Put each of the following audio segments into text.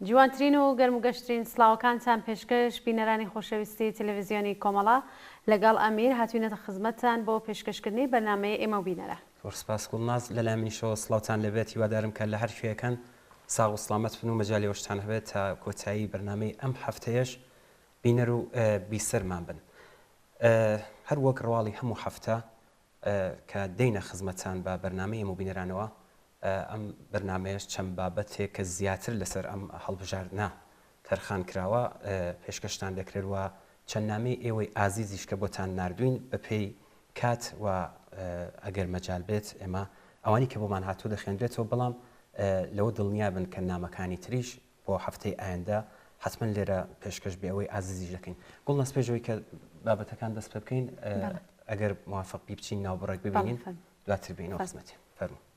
جوانترین و گەرموگەشترین سڵاوەکانتان پێشکەش بینەرانی خۆشەویستی تەلەڤیزیۆنی کۆمەڵا لەگەڵ ئەمیر هاتوینەتە خزمەتتان بۆ پێشکەشکردنی بەرنامەیە ئێمە بینەرە. سپاس گوڵناز لەلای منیشەوە سڵاوتان لەبێت هیوادارم کە لە هەر شوێیەکەن ساغ و سڵامەت بن و مەجالی ئەوەشتان هەبێت تا کۆتایی بەرنامەی ئەم هەفتەیەش بینەر و بیسەرمان بن. هەر وەک ڕواڵی هەموو هەفتە کە دەینە خزمەتتان بە بەرنامەی ئێمە بینەرانەوە ئەم بەرنامەیەش چەند بابەتێک کە زیاتر لەسەر ئەم هەڵبژاردنە تەرخان کراوە پێشکەشتان دەکرێت و چەند نامەی ئێوەی ئازیزیش کە بۆتان نردوین بە پێی کات و ئەگەر مەجال بێت ئێمە ئەوانی کە بۆمان هاتوو دەخێنرێتەوە بەڵام لەوە دڵنیا بن کە نامەکانی تریش بۆ هەفتەی ئایندا حتمما لێرە پێشکەش بێ ئەوەی ئازیزیش دەکەین. گوڵناز پێشەوەی کە بابەتەکان دەست پێ بکەین ئەگەر موافق بی بچین ناوبڕێک ببینین دواتر بینەوە خزمەتی فەرموو.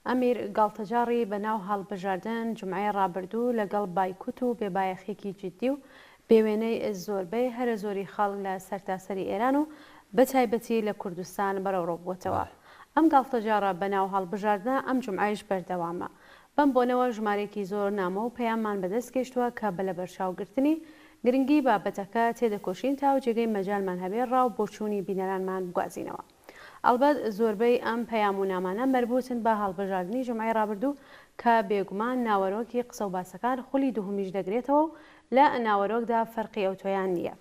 ئەمیر گاڵتەجاڕی بەناو هەڵبژاردن جمعەی ڕابردوو لەگەڵ بایکوت و بێبایەخێکی جددی و بێوێنەی زۆربەی هەرە زۆری خەڵک لە سەرتاسەری ئێران و بەتایبەتی لە کوردستان بەرەوڕۆ بووەتەوە. ئەم گاڵتەجاڕە بەناو هەڵبژاردنە ئەم جمعایش بەردەوامە. بەم بۆنەوە ژمارێکی زۆر نامە و پەیاممان بەدەست گەیشتووە کە بە لە بەرچاوگرتنی گرنگی بابەتەکە تێدەکۆشین تا و جێگەی مەجالمان هەبێ ڕاو بۆچوونی بینەرانمان بگوازینەوە. ئەلبەت زۆربەی ئەم پەیام و نامانە مربوطن بە هەڵبژاردننی جمعەی ڕابردوو کە بێگومان ناوەرۆکی قسە و باسەکان خولی دووهمیش دەگرێتەوە و لە ناوەرۆکدا فەرقی ئەوتۆیان نییە.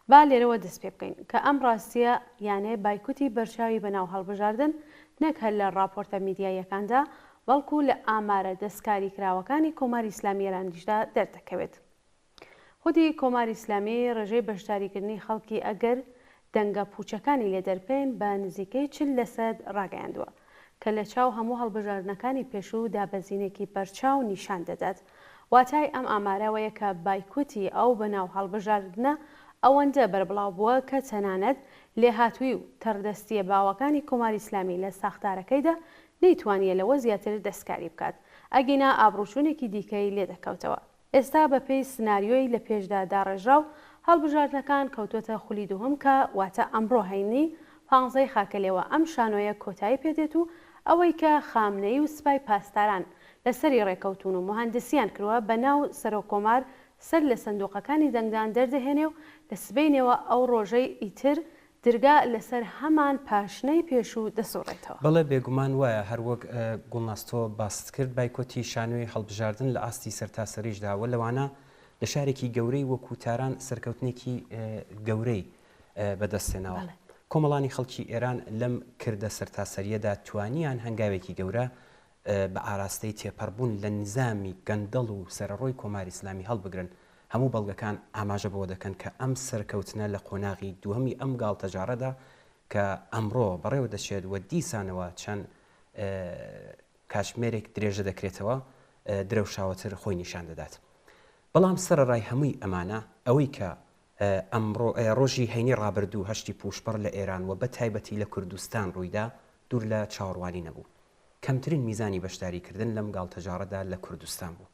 با لێرەوە دەست پێ بکەین کە ئەم ڕاستیە یانێ بایکوتی بەرچاوی بەناو هەڵبژاردن نەک هەر لە راپۆرتە میدیایەکاندا بەڵکو لە ئامارە دەستکاری کراوەکانی کۆماری ئیسلامی ئێرانیشدا دەردەکەوێت. خودی کۆماری ئیسلامی ڕێژەی بەشداریکردنی خەڵکی ئەگەر دەنگە پوچەکانی لێ دەرپێن بە نزیکەی 40% ڕاگەیاندووە کە لە چاو هەموو هەڵبژاردنەکانی پێشوو دابەزینێکی بەرچاو نیشان دەدات. واتای ئەم ئامارەوەیە کە بایکوتی ئەو بەناو هەڵبژاردنە ئەوەندە بەربڵاو بووە کە تەنانەت لێهاتووی و تەڕدەستیە باوەکانی کۆماری ئیسلامی لە ساختارەکەیدا نەیتوانیە لەوە زیاتر دەستکاری بکات، ئەگینا ئابڕوچوونێکی دیکەی لێ دەکەوتەوە. ئێستا بەپێی سناریۆی لە پێشدا داڕێژرا و هەڵبژاردنەکان کەوتۆتە خولی دووهم کە واتە ئەمڕۆ هەینی 15 خاکەلێەوە ئەم شانۆیە کۆتایی پێدێت و ئەوەی کە خامنەی و سوپای پاسداران لەسەری ڕێکەوتون و مهندسیان کردووە بە ناو سەرۆکۆمار سەر لە سندوقەکانی دەنگدان دەردەهێنێ و لە سبەینەوە ئەو ڕۆژەی ئیتر دەرگا لەسەر هەمان پاشنەی پێشوو دەسوڕێتەوە. بەڵێ بێگومان وایە هەروەک گوڵناستۆ باست کرد بایکۆتی شانۆی هەڵبژاردن لە ئاستی سەرتاسەریشداوە لەوانە لە شارێکی گەورەی وەکو تاران سەرکەوتنێکی گەورەی بەدەستێنەوە. کۆمەڵانی خەڵکی ئێران لەم کردە سەرتاسەریەدا توانیان هەنگاوێکی گەورە بە ئاراستەی تێپەڕبوون لە نظامی گەندەڵ و سەرڕۆی کۆماری ئیسلامی هەڵبگرن. هەموو بەڵگەکان ئاماژە بۆ دەکەن کە ئەم سەرکەوتنە لە قۆناغی دووهەمی ئەم گاڵتەجارەدا کە ئەمڕۆ بەڕێوە دەچێت و دیسانەوە چەند کاتژمێرێک درێژە دەکرێتەوە درەوشاوەتر خۆی نیشان دەدات. بەڵام سەرڕای هەمووی ئەمانە ئەوەی کە ڕۆژی هەینی ڕابردوو هەشتی پوشپڕ لە ئێران و بە تایبەتی لە کوردستان ڕوویدا دوور لە چاوەڕوانی نەبوو. کەمترین میزانی بەشداریکردن لەم گاڵتەجارەدا لە کوردستان بوو.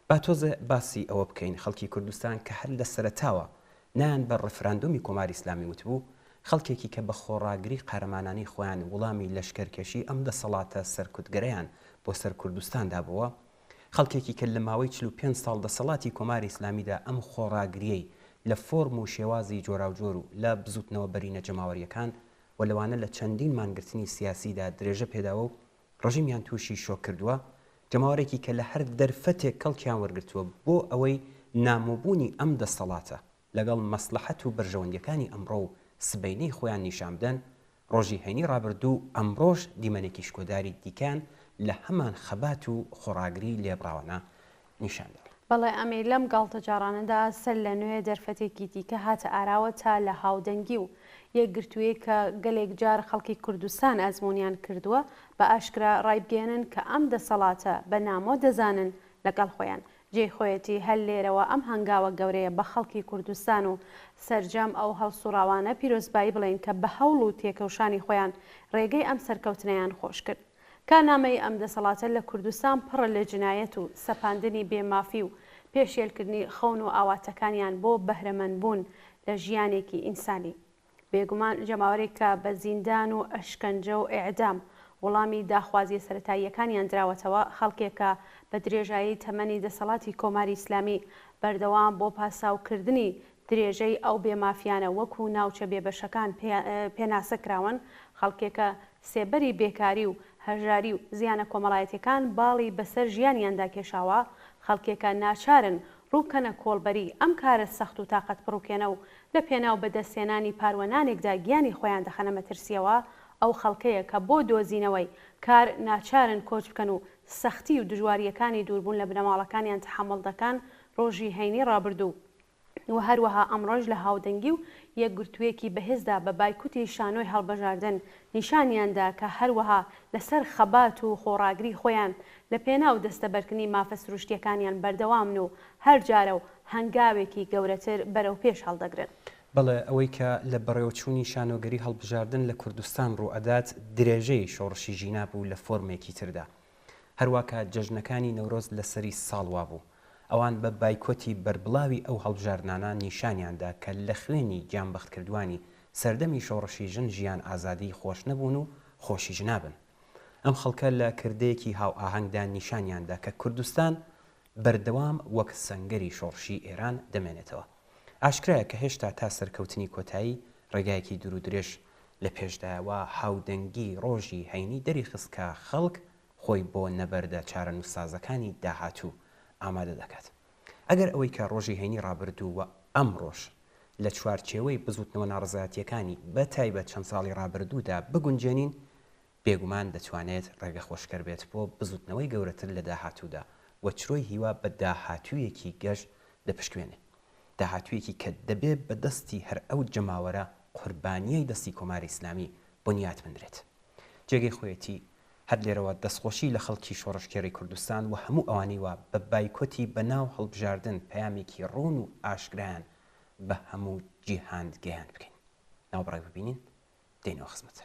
با تۆزە باسی ئەوە بکەین خەڵکی کوردستان کە هەر لە سەرەتاوە نان بە ڕفراندۆمی کۆماری ئیسلامی وتبوو خەڵکێکی کە بە خۆڕاگری قارەمانانی خۆیان وڵامی لەشکەرکێشی ئەم دەسەڵاتە سەرکوتگەرەیان بۆ سەر کوردستاندا بووە، خەڵکێکی کە لە ماوەی 45 ساڵ دەسەڵاتی کۆماری ئیسلامیدا ئەم خۆڕاگریەی لە فۆرم و شێوازی جۆراوجۆر و لە بزوتنەوە بەرینە جەماوەریەکان و لەوانە لە چەندین مانگرتنی سیاسیدا درێژە پێداوە و ڕژیمیان تووشی شۆک کردووە، جەماوەرێکی کە لە هەر دەرفەتێک کەڵکیان وەرگرتووە بۆ ئەوەی نامۆبوونی ئەم دەسەڵاتە لەگەڵ مەسلحەت و بەرژەوەندیەکانی ئەمڕۆ و سبەینەی خۆیان نیشان بدەن. ڕۆژی هەینی ڕابردوو ئەمڕۆژ دیمەنێکی شکۆداری دیکان لە هەمان خەبات و خۆڕاگری لێبڕاوانە نیشاندا. بەڵێ ئەمێ لەم گاڵتەجارانەدا سەر لە نوێ دەرفەتێکی دیکە هاتە ئاراوە تا لە هاودەنگی و یەکگرتوویە کە گەلێک جار خەڵکی کوردستان ئەزمونیان کردووە بە ئاشکرا ڕایبگەێنن کە ئەم دەسەڵاتە بە نامۆ دەزانن لەگەڵ خۆیان. جێی خۆیەتی هەل لێرەوە ئەم هەنگاوە گەورەیە بە خەڵکی کوردستان و سەرجەم ئەو هەڵسوڕاوانە پیرۆزبایی بڵێن کە بە هەوڵ و تێکەوشانی خۆیان ڕێگەی ئەم سەرکەوتنیان خۆش کرد. کارنامەی ئەم دەسەڵاتە لە کوردستان پڕە لە جنایەت و سەپاندنی بێمافی و پێشێلکردنی خەون و ئاواتەکانیان بۆ بەهرەمەندبوون لە ژیانێکی ئینسانی. بێگومان جەماوەرێک کە بە زیندان و ئەشکەنجە و ئێعدام وەڵامی داخوازیە سەرەتاییەکانیان دراوەتەوە، خەڵکێکە بە درێژایی تەمەنی دەسەڵاتی کۆماری ئیسلامی بەردەوام بۆ پاساوکردنی درێژەی ئەو بێمافیانە وەکو ناوچە بێبەشەکان پێناسە کراون، خەڵکێکە سێبەری بێکاری و هەژاری و زیانە کۆمەڵایەتەکان باڵی بەسەر ژیانیاندا کێشاوە، خەڵکێکە ناچارن ڕووکەنە کۆڵبەری ئەم کارە سەخت و تاقەت بڕووکێنە و لە پێناو بەدەستێنانی پاروەنانێکدا گیانی خۆیان دەخەنە مەترسیەوە. ئەو خەڵکەیە کە بۆ دۆزینەوەی کار ناچارن کۆچ بکەن و سەختی و دژواریەکانی دووربوون لە بنەماڵەکانیان تەحەمڵ دەکەن. ڕۆژی هەینی ڕابردوو و هەروەها ئەمڕۆژ لە هاودەنگی و یەکگرتوویەکی بەهێزدا بە بایکوتی شانۆی هەڵبەژاردن نیشانیاندا کە هەروەها لەسەر خەبات و خۆڕاگری خۆیان لە پێناو دەستەبەرکردنی مافە سروشتیەکانیان بەردەوامن و هەر جارە و هەنگاوێکی گەورەتر بەرەو پێش هەڵدەگرن. بەڵێ ئەوەی کە لە بەڕێوەچوونی شانۆگەری هەڵبژاردن لە کوردستان ڕوئەدات درێژەی شۆڕشی ژینا بوو لە فۆرمێکی تردا. هەروواکە جەژنەکانی نەورۆز لەسەری ساڵوا بوو. ئەوان بە بایکۆتی بەربڵاوی ئەو هەڵبژاردنانە نیشانیاندا کە لە خوێنی گیانبەختکردوانی سەردەمی شۆڕشی ژن ژیان ئازادی خۆش نەبوون و خۆشی ژنابن. ئەم خەڵکە لە کردەیەکی هاو ئاهەنگدا نیشانیاندا کە کوردستان بەردەوام وەک سەنگەری شۆڕشی ئێران دەمێنێتەوە. ئاشکرایە کە هێشتا تا سەرکەوتنی کۆتایی ڕێگایەکی دوور و درێژ لە پێشدایەوە هاودەنگی ڕۆژی هەینی دەری خستکە خەڵک خۆی بۆ نەبەردە چارەنووسسازەکانی داهاتوو ئامادە دەکات. ئەگەر ئەوەی کە ڕۆژی هەینی ڕابردوو و ئەم ڕۆژ لە چوارچێوەی بزوتنەوە ناڕزایەتیەکانی بە تایبەت چەند ساڵی ڕابردوودا بگونجێنین، بێگومان دەتوانێت ڕێگە خۆشکەر بێت بۆ بزوتنەوەی گەورەتر لە داهاتوودا و چرۆی هیوا بە داهاتوویەکی گەشت دەپشکوێنێت. داهاتوویەکی کە دەبێت بە دەستی هەر ئەو جەماوەرە قوربانیەی دەستی کۆماری ئیسلامی بنیات بنرێت. جێگەی خۆیەتی هەر لێرەوە دەستخۆشی لە خەڵکی شۆڕشکێڕی کوردستان و هەموو ئەوانەی وە بە بایکۆتی بەناو هەڵبژاردن پەیامێکی ڕۆن و ئاشکرایان بە هەموو جیهان گەیان بکەین. ناوبڕێ ببینین دێنەوە خزمەتە.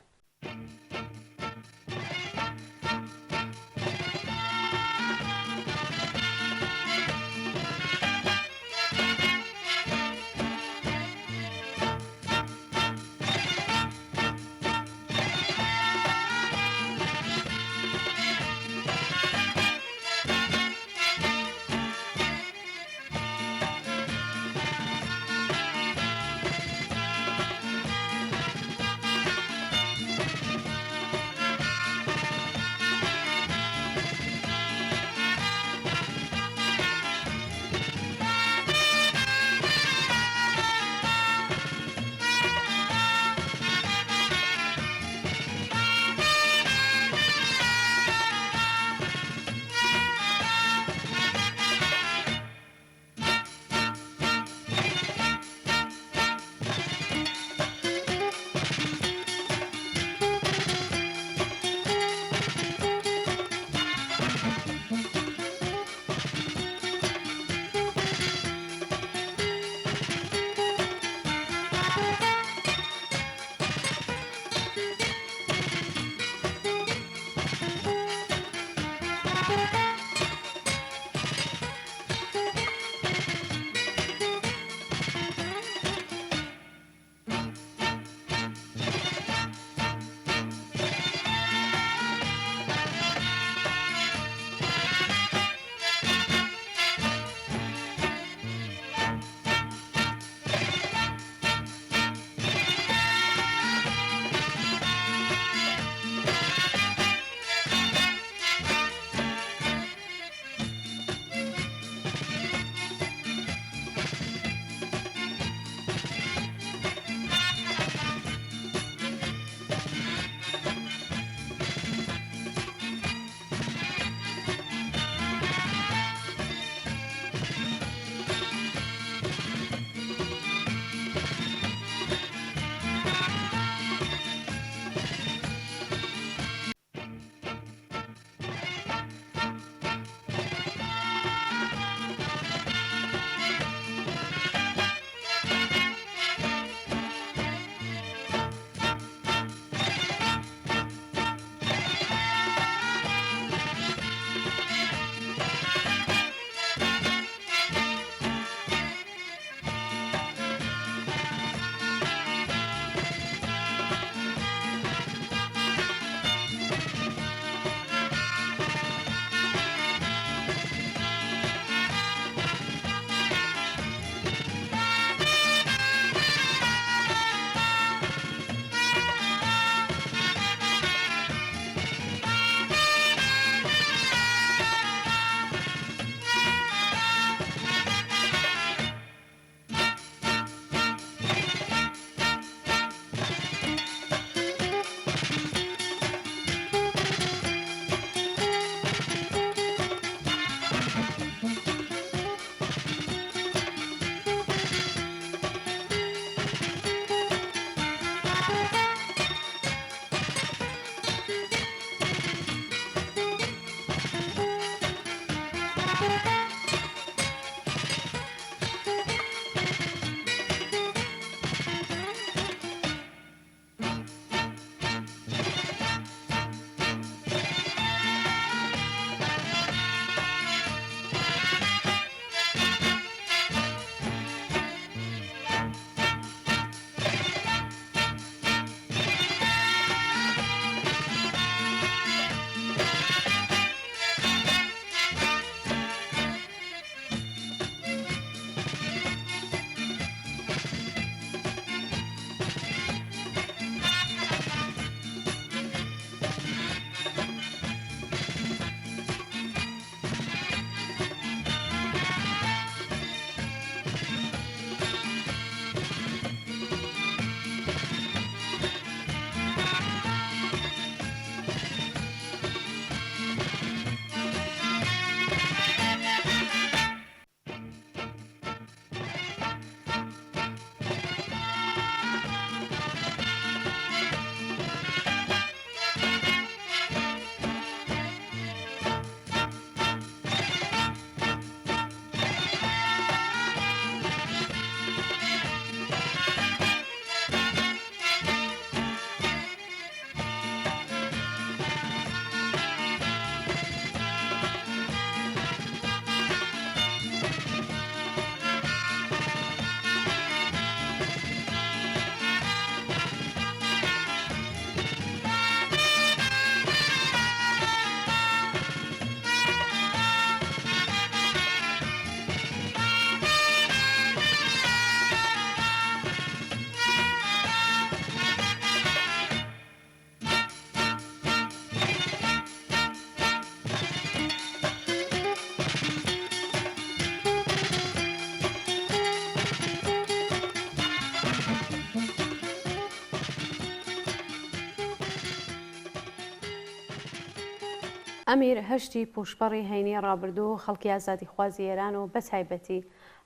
ئەمیر هەشتی پوشپەڕی هەینی ڕابردوو خەڵکی ئازادی خوازی ئێران و بە تایبەتی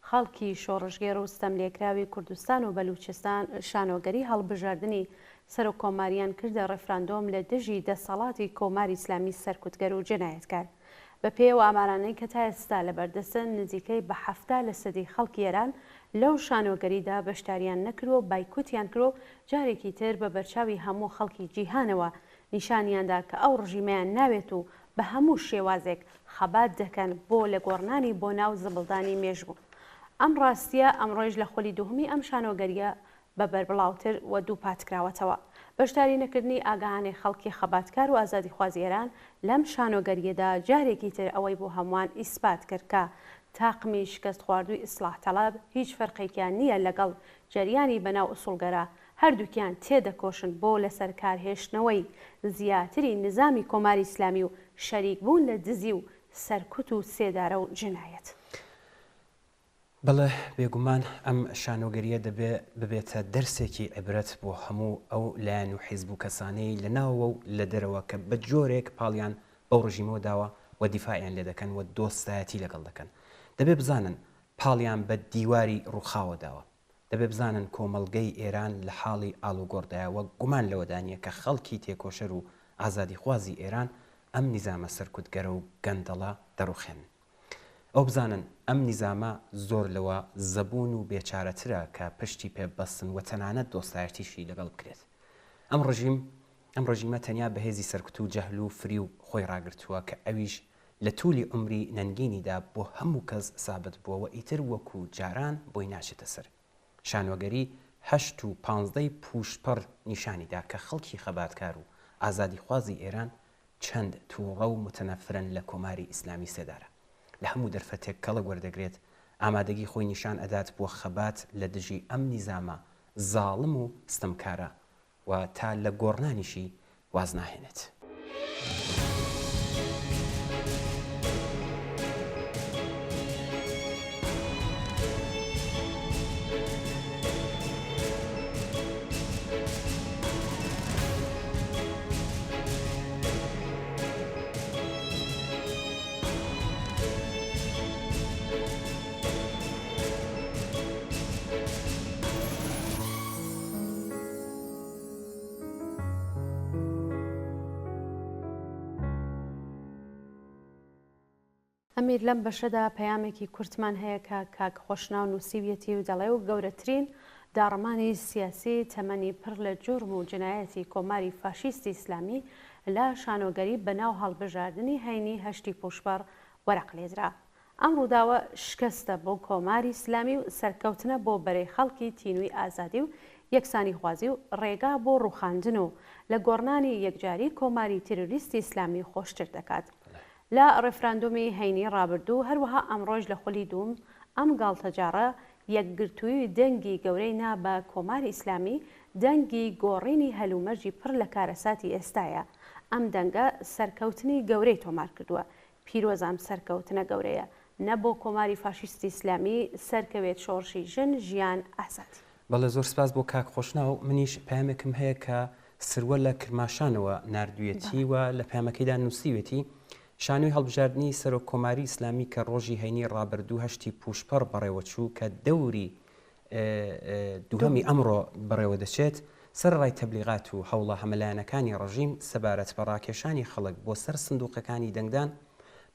خەڵکی شۆڕژگێر و ستەملێکراوی کوردستان و بەلوچستان شانۆگەری هەڵبژاردننی سەر و کۆماریان کردە ڕێفراندۆم لە دژی دەسەڵاتی کۆماری ئیسلامی سەرکوتگەر و جنایەتکار. بە پێی ئامارانەی کە تا ئێستا لەبەردەستن نزیکەی بە 70% خەڵکی ئێران لەو شانۆگەریدا بەشداریان نەکردو و بایکوتیان کرد، جارێکی تر بە بەرچاوی هەموو خەڵکی جیهانەوە نیشانیاندا کە ئەو ڕژیمەیان ناوێت و بە هەموو شێوازێک خەبات دەکەن بۆ لە گۆڕنانی بۆ ناو زبڵدانی مێژوو. ئەم ڕاستیە ئەمڕۆژ لە خۆلی دووهەمی ئەم شانۆگەریە بە بەربڵاوتر و دوو پاتکراوەتەوە. بەشداری نەکردنی ئاگاهانی خەڵکی خەباتکار و ئازادی خوازی ئێران لەم شانۆگەریەدا جارێکی تر ئەوەی بۆ هەمووان ئیسپات کرد کە تاقمی شکست خواردووی ئیسلاح تەڵاب هیچ فەرقێکیان نییە لەگەڵ جەریانی بەناو ئوسوڵگەرە، هەردووکیان تێدەکۆشن بۆ لەسەر کارهێشتنەوەی زیاتری نظامی کۆماری ئیسلامی و شەریک بوون لە دزی و سەرکوت و سێدارە و جنایەت. بەڵێ بێگومان ئەم شانۆگەریە ببێتە دەرسێکی عیبرەت بۆ هەموو ئەو لایەن و حیزب و کەسانەی لە ناوەوە و لە دەرەوە کە بە جۆرێک پاڵیان بەو ڕژیمەوە داوە و دیفاعیان لێ دەکەن و دۆستایەتی لەگەڵ دەکەن. دەبێ بزانن پاڵیان بە دیواری ڕووخاوە داوە. دەبێ بزانن کۆمەڵگەی ئێران لە حاڵی ئاڵوگۆڕدایەوە گومان لەوەدانە کە خەڵکی تێکۆشەر و ئازادی خوازی ئێران ئەم نیزامە سەرکوتگەرە و گەندەڵە دەڕوخێن. ئەو بزانن ئەم نیزامە زۆر لەوە زەبوون و بێچارەترە کە پشتی پێبەستن و تەنانەت دۆستایەتیشی لەگەڵ بکرێت. ئەم ڕژیمە تەنیا بەهێزی سەرکوت و جەهل و فری و خۆی ڕاگرتووە کە ئەویش لە توولی عمری نەنگینیدا بۆ هەموو کەس سابت بووەوە ئیتر وەکو جاران بۆی ناچێتە سەر. شانۆگەری 8 و 15 پوشپەڕ نیشانیدا کە خەڵکی خەباتکار و ئازادی خوازی ئێران چەند تووڕە و متەنەفرن لە کۆماری ئیسلامی سێدارە. لە هەموو دەرفەتێک کەڵک وەردەگرێت ئامادەگی خۆی نیشان ئەدات بۆ خەبات لە دژی ئەم نیزامە زاڵم و ستەمکارە و تا لە گۆڕنانیشی واز ناهێنێت. ئەمیر لەم بەشەدا پەیامێکی کورتمان هەیە کە کاک خۆشناو نووسیویەتی و دەڵێ و گەورەترین داڕمانی سیاسی تەمەنی پڕ لە جورم و جنایەتی کۆماری فاشیستی ئیسلامی لە شانۆگەری بەناو هەڵبژاردننی هەینی هەشتی پوشپەڕ وەرەق لێدرا. ئەم ڕووداوە شکستە بۆ کۆماری ئیسلامی و سەرکەوتنە بۆ بەرەی خەڵکی تینووی ئازادی و یەکسانی خوازی و ڕێگا بۆ ڕووخاندن و لە گۆڕنانی یەکجاری کۆماری تیرۆریستی ئیسلامی خۆشتر دەکات. لە ڕێفراندۆمی هەینی ڕابردوو هەروەها ئەمڕۆژ لە خۆلی دووم ئەم گاڵتەجارە یەکگرتووی دەنگی گەورەی نا بە کۆماری ئیسلامی دەنگی گۆڕینی هەلومەرجی پڕ لە کارەساتی ئێستایە. ئەم دەنگە سەرکەوتنی گەورەی تۆمار کردووە. پیرۆزام سەرکەوتنە گەورەیە نە بۆ کۆماری فاشیستی ئیسلامی سەرکەوێت شۆڕشی ژن ژیان ئازادی. بەڵێ زۆر سپاس بۆ کاک خۆشناو. منیش پامێکم هەیە کە سروە لە کرماشانەوە نردویەتی و لە پامەکەیدا نووسیوێتی شانۆی هەڵبژاردننی سەر و کۆماری ئیسلامی کە ڕۆژی هەینی ڕابردوو هەشتی پوشپەڕ بەڕێوەچوو کە دەوری دووهەمی ئەمڕۆ بەڕێوە دەچێت سەرڕای تەبلیغات و هەوڵە هەمەلایەنەکانی ڕژیم سەبارەت بە ڕاکێشانی خەڵک بۆ سەر سندوقەکانی دەنگدان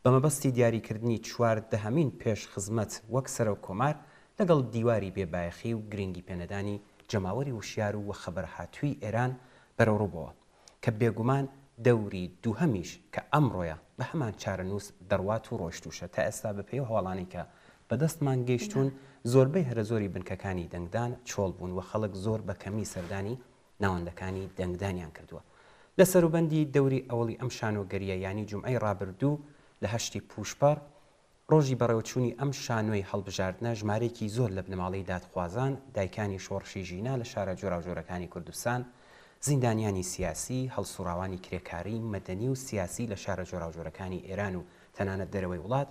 بە مەبەستی دیاریکردنی 14هەمین پێش خزمەت وەک سەر و کۆمار لەگەڵ دیواری بێبایەخی و گرنگی پێنەدانی جەماوەری وشیار و خەبەرهاتووی ئێران بەرەوڕووبەوە کە بێگومان دەوری دووهەمیش کە ئەمڕۆیە بە هەمان چارەنووس دەڕوات و ڕۆشتوشە تا ئێستا بە پێی هەواڵانی کە بەدەستمان گەیشتون زۆربەی هەرە زۆری بنکەکانی دەنگدان چۆڵ بوون و خەڵک زۆر بە کەمی سەردانی ناوەندەکانی دەنگدانیان کردووە. لە سەروبەندی دەوری ئەوڵی ئەم شانۆگەریە ینی جومعەی ڕابردوو لە هەشتی پوشپەڕ ڕۆژی بەڕێوەچوونی ئەم شانۆی هەڵبژاردنە ژمارێکی زۆر لە بنەماڵەی دادخوازان دایکانی شۆڕشی ژینا لە شارە جۆراوجۆرەکانی کوردستان زیندانیانی سیاسی هەڵسوڕاوانی کرێکاری مەدەنی و سیاسی لە شارە جۆراوجۆرەکانی ئێران و تەنانەت دەرەوەی وڵات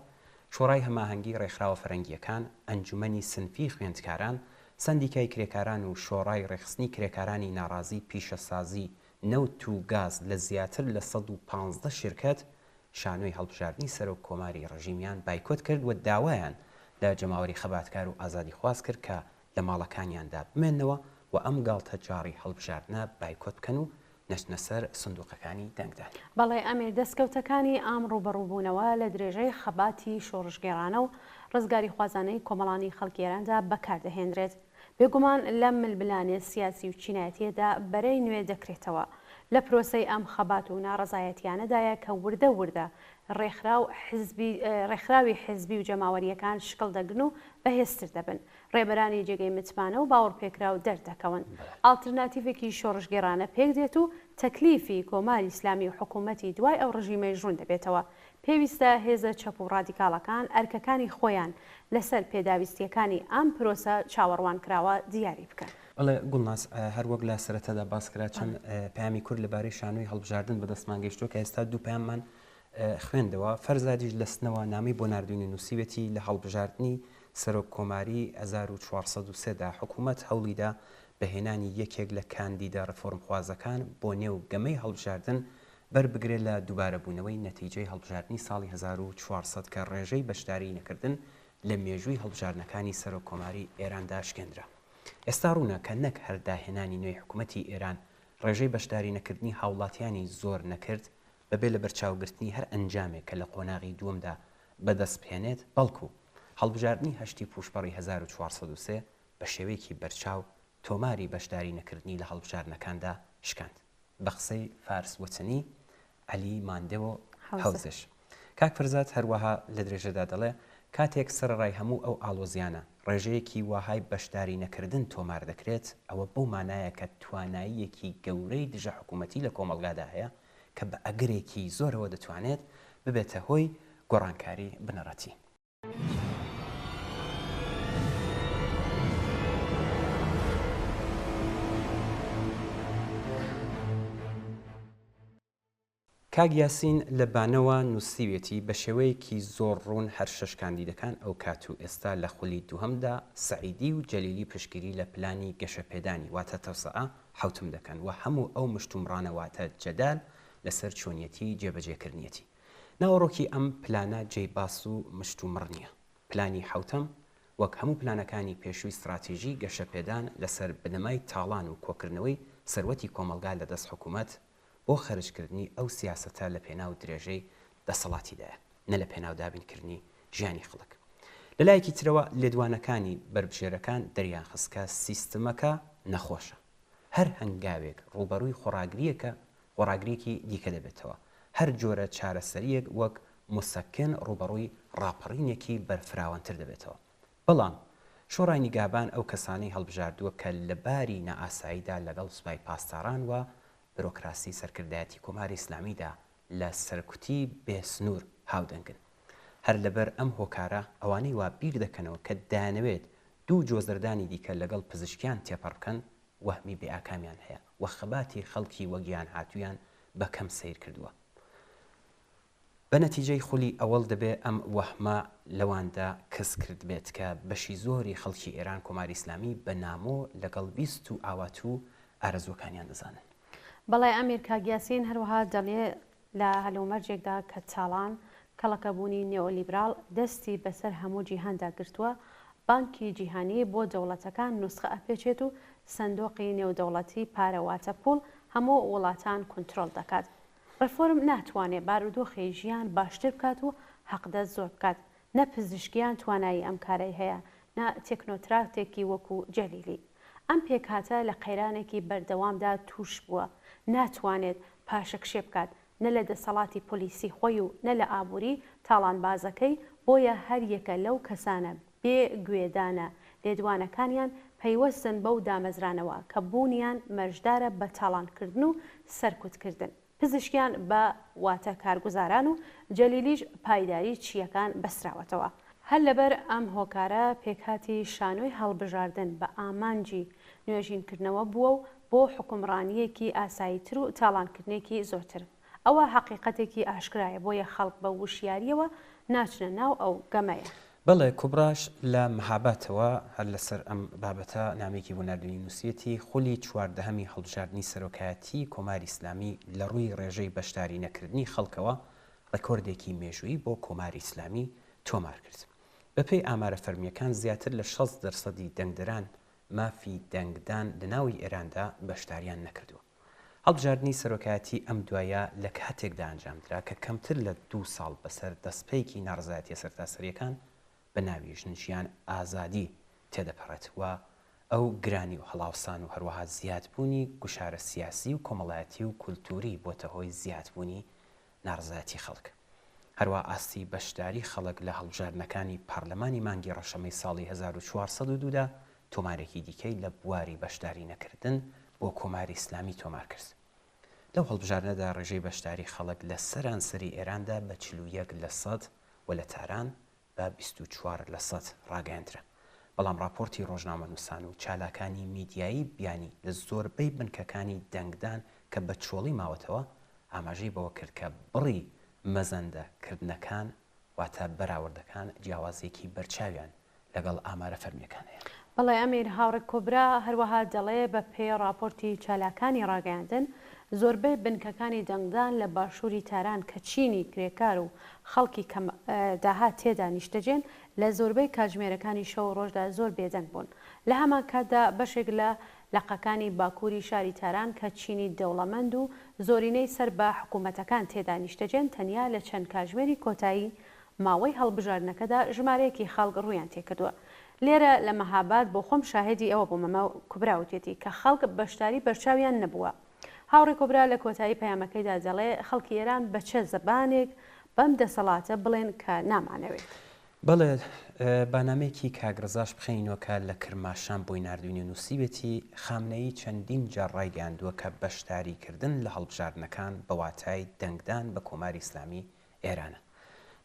شۆڕای هەماهەنگی ڕێکخراوە فەرەنگیەکان ئەنجومەنی سنفی خوێندکاران سەندیکای کرێکاران و شۆڕای ڕێخستنی کرێکارانی ناڕازی پیشەسازی نەوت و گاز لە زیاتر لە 115 شرکەت شانۆی هەڵبژاردننی سەرۆک کۆماری ڕژیمیان بایکۆت کرد و داوایان لە جەماوەری خەباتکار و ئازادی خواست کرد کە لە ماڵەکانیاندا بمێننەوە و ئەم گاڵتە جاری هەڵبژاردنە بایکۆت بکەن و نەچنە سەر سندوقەکانی دەنگدان. بەڵێ ئەمیر دەستکەوتەکانی ئام ڕوبەڕووبوونەوە لە درێژەی خەباتی شۆڕژگێڕانە و ڕزگاری خوازانەی کۆمەڵانی خەڵکیێراندا بەکاردەهێنرێت. بێگومان لەم ململانێ سیاسی و چینایەتیەدا بەرەی نوێ دەکرێتەوە لە پرۆسەی ئەم خەبات و ناڕزایەتیانەدایە کە وردە وردە ڕێکخراوی حزبی و جەماوەریەکان شکڵ دەگرن و بەهێزتر دەبن. ڕێبەرانی جێگەی متمانە و باوەڕپێکرا و دەردەکەون. ئالترناتیڤێکی شۆڕژگێڕانە پێک دێت و تەکلیفی کۆماری ئیسلامی و حکوومەتی دوای ئەو ڕژیمەی ژوون دەبێتەوە. پێویستە هێزە چەپ و ڕادیکاڵەکان ئەرکەکانی خۆیان لەسەر پێداویستیەکانی ئەم پرۆسە چاوەڕوان کراوە دیاری بکەن. بەڵێ گوڵناس هەروەک لە سەرەتادا باسکرا چەند پامی کورد لەبارەی شانۆی هەڵبژاردن بەدەستمان گەیشتووە کە ئێستا دوو پاممان خوێندەوە. فەرزادیش لەستنەوە نامی بۆ نردوونی نووسیوێتی لە هەڵبژاردننی سەرۆک کۆماری 1403دا حکوومەت هەوڵیدا بەهێنانی یەکێک لە کاندیدا ڕفۆرمخوازەکان بۆ نێو گەمەی هەڵبژاردن بەربگرێت لە دووبارەبوونەوەی نەتیجەی هەڵبژاردننی ساڵی 1400 کە ڕێژەی بەشداری نەکردن لە مێژووی هەڵبژاردنەکانی سەرۆک کۆماری ئێراندا شکێنرا. ئێستا ڕوونە کە نەک هەرداهێنانی نوێی حکوومەتی ئێران ڕێژەی بەشداری نەکردنی هاوڵاتیانی زۆر نەکرد بەبێ لە بەرچاوگرتنی هەر ئەنجامێک کە لە قۆناغی دووەمدا بەدەست بهێنێت بەڵکو هەڵبژاردننی هەشتی پوشپەڕی 1403 بە شێوەیەکی بەرچاو تۆماری بەشداری نەکردنی لە هەڵبژاردنەکاندا شکاند. بە قسەی فارس وەچنی عەلی ماندێوە حەوزش. کاک فەرزاد هەروەها لە درێژەدا دەڵێ کاتێک سەرڕای هەموو ئەو ئاڵۆزیانە ڕێژەیەکی وەهای بەشداری نەکردن تۆمار دەکرێت ئەوە بەو مانایە کە تواناییەکی گەورەی دژە حکوومەتی لە کۆمەڵگادا هەیە کە بە ئەگرێکی زۆرەوە دەتوانێت ببێتە هۆی گۆڕانکاری بنەڕەتی. کاک یاسین لە بانەوە نووسیوێتی بە شێوەیەکی زۆر ڕوون هەر شەش کاندیدەکان ئەو کات و ئێستا لە خولی دووهەمدا سەعیدی و جەلیلی پشگیری لە پلانی گەشەپێدانی واتە تەوسەعە حوتم دەکەن و هەموو ئەو مشتومڕانە واتە جەدال لەسەر چۆنیەتی جێبەجێکردنیەتی. ناوەڕۆکی ئەم پلانە جێیباس و مشتومڕ نییە. پلانی حوتەم وەک هەموو پلانەکانی پێشووی استراتیژی گەشەپێدان لەسەر بنەمای تاڵان و کۆکردنەوەی سەروەتی کۆمەلگا لە دەست حکوومەت بۆ خەرجکردنی ئەو سیاسەتە لە پێناو درێژەی دەسەڵاتیدایە نە لە پێناو دابینکردنی ژیانی خەڵک. لە لایەکی ترەوە لێدوانەکانی بربژێرەکان دەریان خستکە سیستمەکە نەخۆشە. هەر هەنگاوێک ڕوبەڕووی خۆراگریەکی دیکە دەبێتەوە. هەر جۆرە چارەسەریەک وەک موسەکن ڕوبەڕووی ڕاپەڕینێکی بەرفراوانتر دەبێتەوە. بەڵام شۆڕای نیگابان ئەو کەسانەی هەڵبژاردووە کە لە باری نەئاساییدا لەگەڵ سوپای پاسداران و بۆرۆکراسی سەرکردایەتی کۆماری ئیسلامیدا لە سەرکوتی بێسنوور هاودەنگن. هەر لەبەر ئەم هۆکارە ئەوانەی وا بیر دەکەنەوە کە دانەوێت دوو جۆزدەردانی دیکە لەگەڵ پزیشکیان تێپەڕکەن وەهمی بێئاکامیان هەیە و خەباتی خەڵکی وەگیان هاتوویان بەکەم سیر کردووە. بە نەتیجەی خولی ئەوەڵ دەبێ ئەم وەهمە لەواندا کەس کرد بێت کە بەشی زۆری خەڵکی ئێران کۆماری ئیسلامی بە نامۆ لەگەڵ بیست و ئاوات و ئارەزوەکانیان دەزانن. بەڵێ ئەمیر کاگیاسین هەروەها دەڵێ لە هەلومەرجێکدا کە چاڵان کەڵەکەبوونی نێۆلیبرال دەستی بەسەر هەموو جیهاندا گرتووە، بانکی جیهانی بۆ دەوڵەتەکان نوسخە ئەپێچێت و سندۆقی نێودەوڵەتی پارەواتە پوڵ هەموو وڵاتان کۆنترۆل دەکات. ڕفۆرم ناتوانێت بارودۆخی ژیان باشتر بکات و حەقدە زۆر بکات. نە پزیشکیان توانایی ئەم کارەی هەیە، نە تێکنۆتراکتێکی وەکو جەلیلی. ئەم پێکهاتە لە قەیرانێکی بەردەوامدا توش بووە، ناتوانێت پاشەکشێ بکات نە لە دەسەڵاتی پۆلیسی خۆی و نە لە ئابووری تاڵانبازەکەی. بۆیە هەر یەکە لەو کەسانە بێ گوێدانە لێدوانەکانیان پەیوەستن بەو دامەزرانەوە کە بوونیان مەرجدارە بە تاڵانکردن و سەرکوتکردن. پزیشکیان بە واتە کارگوزاران و جەلیلیش پایداری چیەکان بەسراوەتەوە. هەر لەبەر ئەم هۆکارە پێکهاتی شانۆی هەڵبژاردن بە ئامانجی نوێژینکردنەوە بووە و بۆ حکومڕانیەکی ئاساییتر و تاڵانکردنێکی زۆرتر. ئەوە حەقیقەتێکی ئاشکرایە، بۆیە خەڵک بە وشیاریەوە ناچنە ناو ئەو گەمەیە. بەڵێ کوبراش لە مەهابەتەوە هەر لەسەر ئەم بابەتە نامێکی بۆ نردوونی نووسیەتی خولی چواردەهەمی هەڵبژاردننی سەرۆکایەتی کۆماری ئیسلامی لە ڕووی ڕێژەی بەشداری نەکردنی خەڵکەوە ڕێکۆردێکی مێژووی بۆ کۆماری ئیسلامی تۆمار کرد. بەپێی ئامارە فەرمیەکان زیاتر لە 60% دەنگدەران مافی دەنگدان لە ناوی ئێراندا بەشداریان نەکردووە. هەڵبژاردننی سەرۆکایەتی ئەم دوایە لە کاتێکدا ئەنجامدرا کە کەمتر لە 2 ساڵ بەسەر دەستپەیەکی ناڕزایەتیە سەرتاسەریەکان بە ناوی ژنجیان ئازادی تێدەپەڕێت وە ئەو گرانی و هەڵاوسان و هەروەها زیادبوونی گوشارە سیاسی و کۆمەڵایەتی و کولتوری بۆتە هۆی زیادبوونی ناڕزایەتی خەڵک. هەروە ئاستی بەشداری خەڵک لە هەڵبژاردنەکانی پارلەمانی مانگی ڕەشەمەی ساڵی 1402دا تۆمارێکی دیکەی لە بواری بەشداری نەکردن بۆ کۆماری ئیسلامی تۆمار کرد. لەو هەڵبژاردنەدا ڕێژەی بەشداری خەڵک لە سەرانسەری ئێراندا بە 41% و لە تاران بە 24% ڕاگەیاندرا. بەڵام راپۆرتی ڕۆژنامەنووسان و چالاکانی میدیایی بیانی لە زۆربەی بنکەکانی دەنگدان کە بە چۆڵی ماوەتەوە ئاماژەی بەوە کرد کە بڕی مەزەندەکردنەکان واتە بەراوردەکان جیاوازێکی بەرچاویان لەگەڵ ئامارە فەرمیەکان هەیە. بەڵێ ئەمیر هاوڕێک کۆبرا هەروەها دەڵێ بە پێی راپۆرتی چالاکانی ڕاگەیاندن زۆربەی بنکەکانی دەنگدان لە باشووری تاران کە چینی کرێکار و خەڵکی داهات تێدا نیشتەجێن لە زۆربەی کاتژمێرەکانی شەو ڕۆژدا زۆر بێدەنگ بوون. لە هەمان کاتدا بەشێک لە لەقەکانی باکووری شاری تاران کە چینی دەوڵەمەند و زۆرینەی سەر بە حکوومەتەکان تێدا نیشتەجێن تەنیا لە چەند کاتژمێری کۆتایی ماوەی هەڵبژاردنەکەدا ژمارەیەکی خەڵک ڕوویان تێکردووە. لێرە لە مەهاباد بۆ خۆم شاهدی ئەوە بوو مەمە کوبراوتێتی کە خەڵک بەشداری بەرچاویان نەبووە. هاوڕێ کۆبرا لە کۆتایی پەیامەکەیدا دەڵێ خەڵکی ئێران بە چه زەبانێک بەم دەسەڵاتە بڵێن کە نامانەوێت. بەڵێ بانامێکی کاگرزاش بخەینەوە لە کرماشان بۆی نردوینی نووسیبێتی خامنەی چەندین جار ڕایگەاندووە کە بەشداریکردن لە هەڵبژاردنەکان بە واتای دەنگدان بە کۆماری ئیسلامی ئێرانە.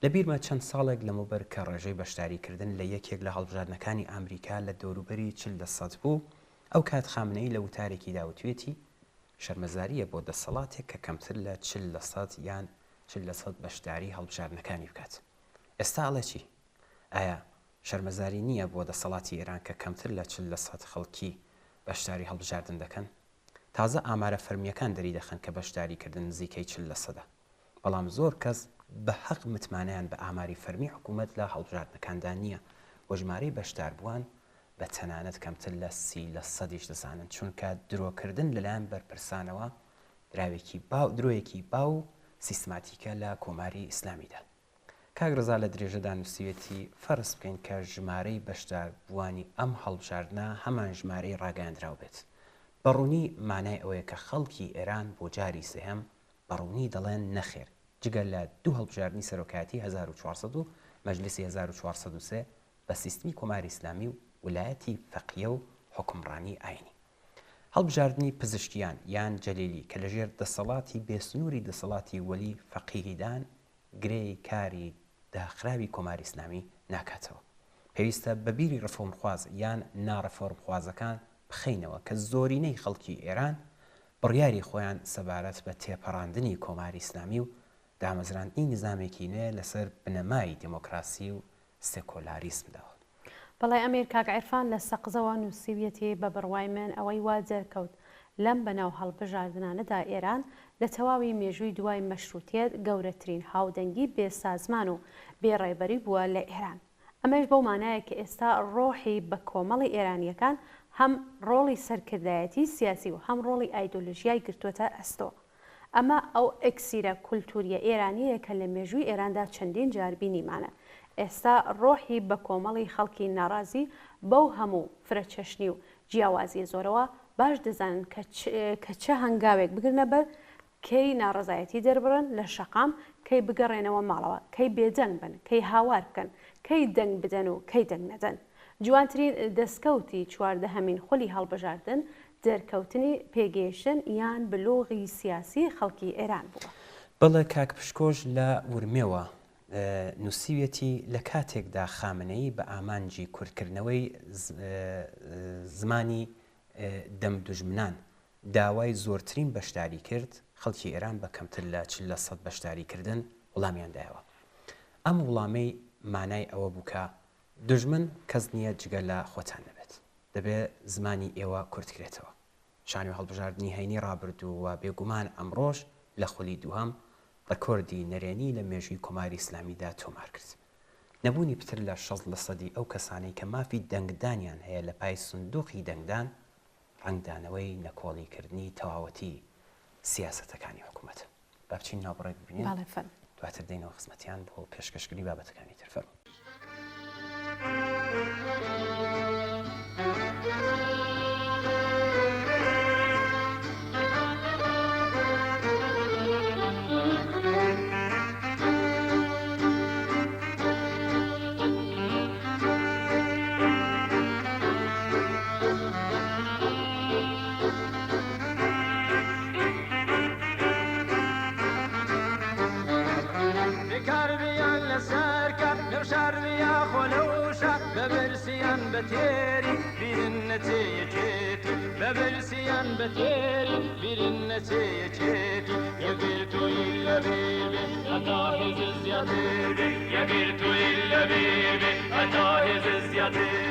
لە بیرمە چەند ساڵێک لەمەوبەر کە ڕێژەی بەشداریکردن لە یەکێک لە هەڵبژاردنەکانی ئەمریکا لە دەوروبەری 40% بوو، ئەو کات خامنەی لە وتارێکی داوتوێتی شەرمەزاریە بۆ دەسەڵاتێک کە کەمتر لە 40% یان 40% بەشداری هەڵبژاردنەکانی بکات. ئێستا ئەڵێ چی؟ ئایا شەرمەزاری نییە بۆ دەسەڵاتی ئێران کە کەمتر لە 40% خەڵکی بەشداری هەڵبژاردن دەکەن؟ تازە ئامارە فەرمیەکان دەری دەخەن کە بەشداریکردن نزیکەی 40%. بەڵام زۆر کەس بە حەق متمانیان بە ئاماری فەرمی حکوومەت لە هەڵبژاردنەکاندا نییە و ژمارەی بەشداربووان بە تەنانەت کەمتر لە 30% دەزانن، چونکە درۆکردن لەلایەن بەرپرسانەوە درۆیەکی باو سیستماتیکە لە کۆماری ئیسلامیدا. کاگرزا لە درێژەدا نووسیوێتی فەرز بکەین کە ژمارەی بەشداربووانی ئەم هەڵبژاردنە هەمان ژمارەی ڕاگەاندراو بێت. بەڕوونی مانای ئەوەیە کە خەڵکی ئێران بۆ جاری سێهەم بەڕوونی دەڵێن نەخێر، جگە لە 2 هەڵبژاردننی سەرۆکایەتی 1400 و مەجلیسی 1403 بە سیستمی کۆماری ئیسلامی و ویلایەتی فەقیە و حکمڕانی ئاینی. هەڵبژاردننی پزیشکیان یان جەلیلی کە لەژێر دەسەڵاتی بێسنووری دەسەڵاتی وەلی فەقیهیدان گرەی کاری داخراوی کۆماری ئیسلامی ناکاتەوە. پێویستە بەبیری ڕفۆرمخواز یان ناڕفۆرمخوازەکان بخەینەوە کە زۆرینەی خەڵکی ئێران بڕیاری خۆیان سەبارەت بە تێپەڕاندنی کۆماری ئیسلامی و دامەزراندنی نظامێکی نوێ لەسەر بنەمای دموکراسی و سێکۆلاریسمداوە. بەڵای ئەمیر کاک عیرفان لە سەقزەوە نووسیویەتی بە بڕوای من ئەوەی وا جەرکەوت لەم بەناو هەڵبژاردنانەدا ئێران لە تەواوی مێژووی دوای مەشروتیەت گەورەترین هاودەنگی بێسازمان و بێڕێبەری بووە لە ئێران. ئەمەش بەو مانایە کە ئێستا ڕۆحی بە کۆمەڵی ئێرانیەکان هەم ڕۆڵی سەرکردایەتی سیاسی و هەم ڕۆڵی ئایدۆلۆژیای گرتووەتە ئەستۆ. ئەمە ئەو ئەکسیرە کولتوریە ئێرانیە کە لە مێژووی ئێراندا چەندین جار بینیمانە. ئێستا ڕۆحی بە کۆمەڵی خەڵکی ناڕازی بەو هەموو فرەچەشنی و جیاوازی زۆرەوە باش دەزانن کە چه هەنگاوێک بگرنە بەر کەی ناڕزایەتی دەربڕن لە شەقام، کەی بگەڕێنەوە ماڵەوە، کەی بێدەنگ بن، کەی هاوار بکەن، کەی دەنگ بدەن و کەی دەنگ نەدەن. جوانترین دەستکەوتی چواردەهەمین خولی هەڵبژاردن دەرکەوتنی پێگەیشتن یان بلوغی سیاسی خەڵکی ئێران بووە. بەڵێ کاک پشکۆش لە ورمێوە نووسیوێتی لە کاتێکدا خامنەی بە ئامانجی کوردکردنەوەی زمانی دەم دوژمنان داوای زۆرترین بەشداری کرد، خەڵکی ئێران بە کەمتر لە 40% بەشداریکردن وڵامیاندایەوە. ئەم وڵامەی مانای ئەوە بوو کە دوژمن کەس نییە جگە لە خۆتان نەبێت، دەبێت زمانی ئێوە کوردکرێتەوە. شانی هەڵبژاردننی هەینی ڕابردوو و بێگومان ئەمڕۆژ لە خولی دووهەم ڕکۆردی نەرێنی لە مێژووی کۆماری ئیسلامیدا تۆمار کرد. نەبوونی پتر لە 16% ئەو کەسانەی کە مافی دەنگدانیان هەیە لە پای سندوقی دەنگدان ڕنگدانەوەی نەکۆڵیکردنی تەواوەتی سیاسەتەکانی حکوومەت. با بچین ناوبڕێک ببینین دواتر دێنەوە خزمەتیان بۆ پێشکەشکردنی بابەتەکانی ترفەر. بتيري بالنتيجة ببرسيان بتيري بالنتيجة يقرتو إلا بيبي أتاهز الزيادة يقرتو إلا بيبي أتاهز الزيادة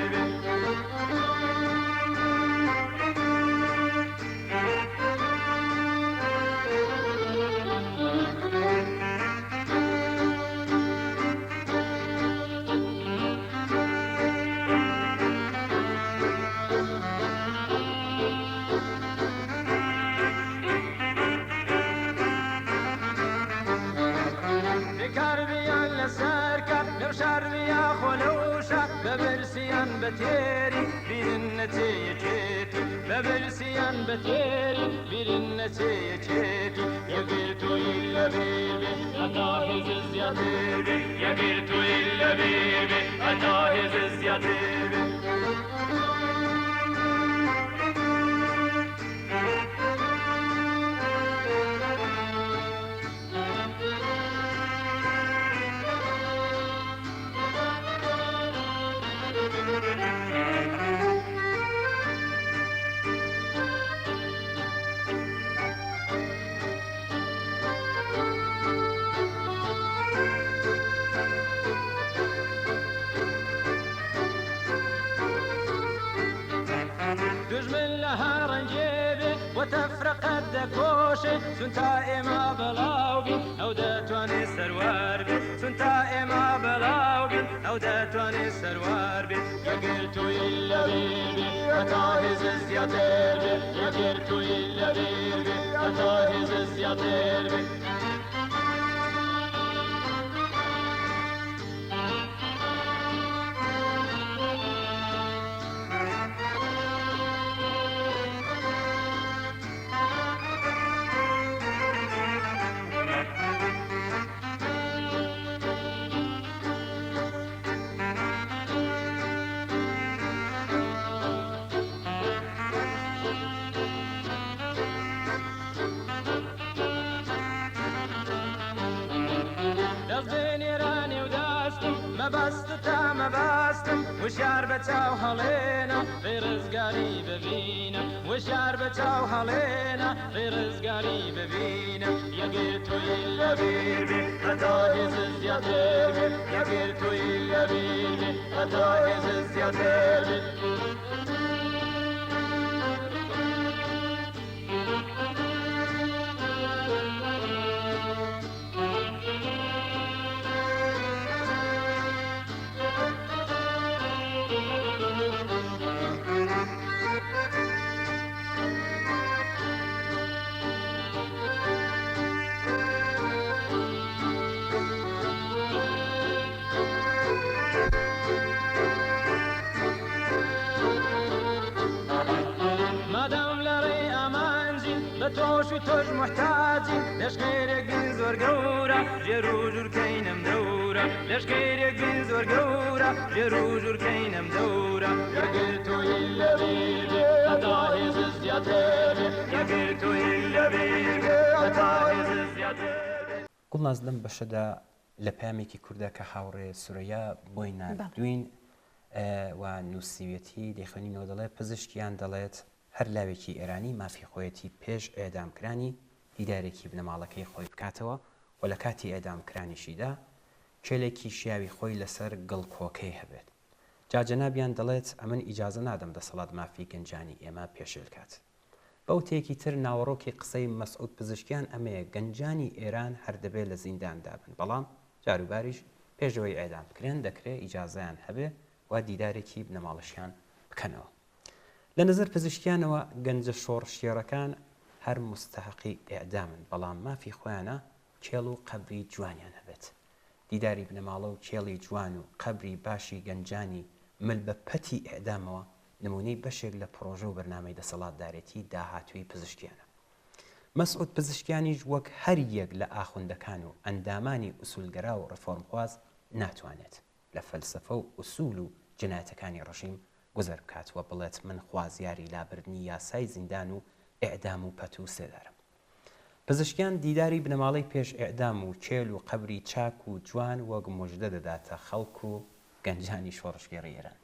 بتيري بالنتيجة ببرسيان بتيري بالنتيجة يقرتو إلا بيبي أتاهز الزيادة يقرتو إلا بيبي أتاهز الزيادة وتفرق الدكوشة سنتا إما بلاوبي أو داتواني سروار بي سنتا إما بلاوبي أو داتواني سروار بي يقرتو إلا بيبي أتاهز الزيادر بي يقرتو إلا بيبي أتاهز الزيادر بي وشار بتاو هلينا في رزقاري ببينا وشار بتاو هلينا في رزقاري ببينا يقرتو إلا بيبي أتاهز الزيادة يقرتو إلا بيبي أتاهز الزيادة توش وتوش محتاجي ليش غيرك من زور قورة جروجور كينم دورة ليش غيرك من زور قورة جروجور كينم دورة يا قلتو إلا بيبي أتاهز الزيادة يا قلتو إلا بيبي أتاهز الزيادة گوڵناز لەم بەشەدا لە پامێکی کووردا کە هاوڕێ سورەیە بۆی نردوین و نووسیوێتی دەیخوێنینەوە دەڵێ پزیشکیان دەڵێت هەر لاوێکی ئێرانی مافی خۆیەتی پێش ئێدامکرانی دیدارێکی بنەماڵەکەی خۆی بکاتەوە و لە کاتی ئێدامکرانیشیدا کێلێکی شیاوی خۆی لەسەر گڵکۆکەی هەبێت. جاجەنابیان دەڵێت ئەمن ئیجازە نادەم دەسەڵات مافی گەنجانی ئێمە پێشێل کات. بەوتێکی تر ناوەڕۆکی قسەی مەسعود پزیشکیان ئەمەیە گەنجانی ئێران هەردەبێت لە زینداندا بن بەڵام جاروباریش پێشەوەی ئێدام بکرێن دەکرێت ئیجازەیان هەبێ و دیدارێکی بنەماڵەشیان بکەنەوە. لە نظر پزیشکیانەوە گەنجە شۆڕشێڕەکان هەر مستحقی ئێعدامن بەڵام مافی خۆیانە کێڵ و قەبری جوانیان هەبێت. دیداری بنەماڵە و کێڵی جوان و قەبری باشی گەنجانی مل بە پەتی ئێعدامەوە نمونەی بەشێک لە پرۆژە و بەرنامەی دەسەڵاتدارێتی داهاتووی پزیشکیانە. مەسعود پزیشکیانیش وەک هەر یەک لە ئاخوندەکان و ئەندامانی ئوسولگەرا و ڕفۆرمخواز ناتوانێت لە فەلسەفە و ئوسول و جنایەتەکانی ڕژیم گوزەر بکات وە بڵێت من خوازیاری لابردنی یاسای زیندان و ئێعدام و پەت و سێدارم. پزیشکیان دیداری بنەماڵەی پێش ئێعدام و کێل و قەبری چاک و جوان وەک موژدە دەداتە خەڵک و گەنجانی شۆڕشگێڕی ئێران.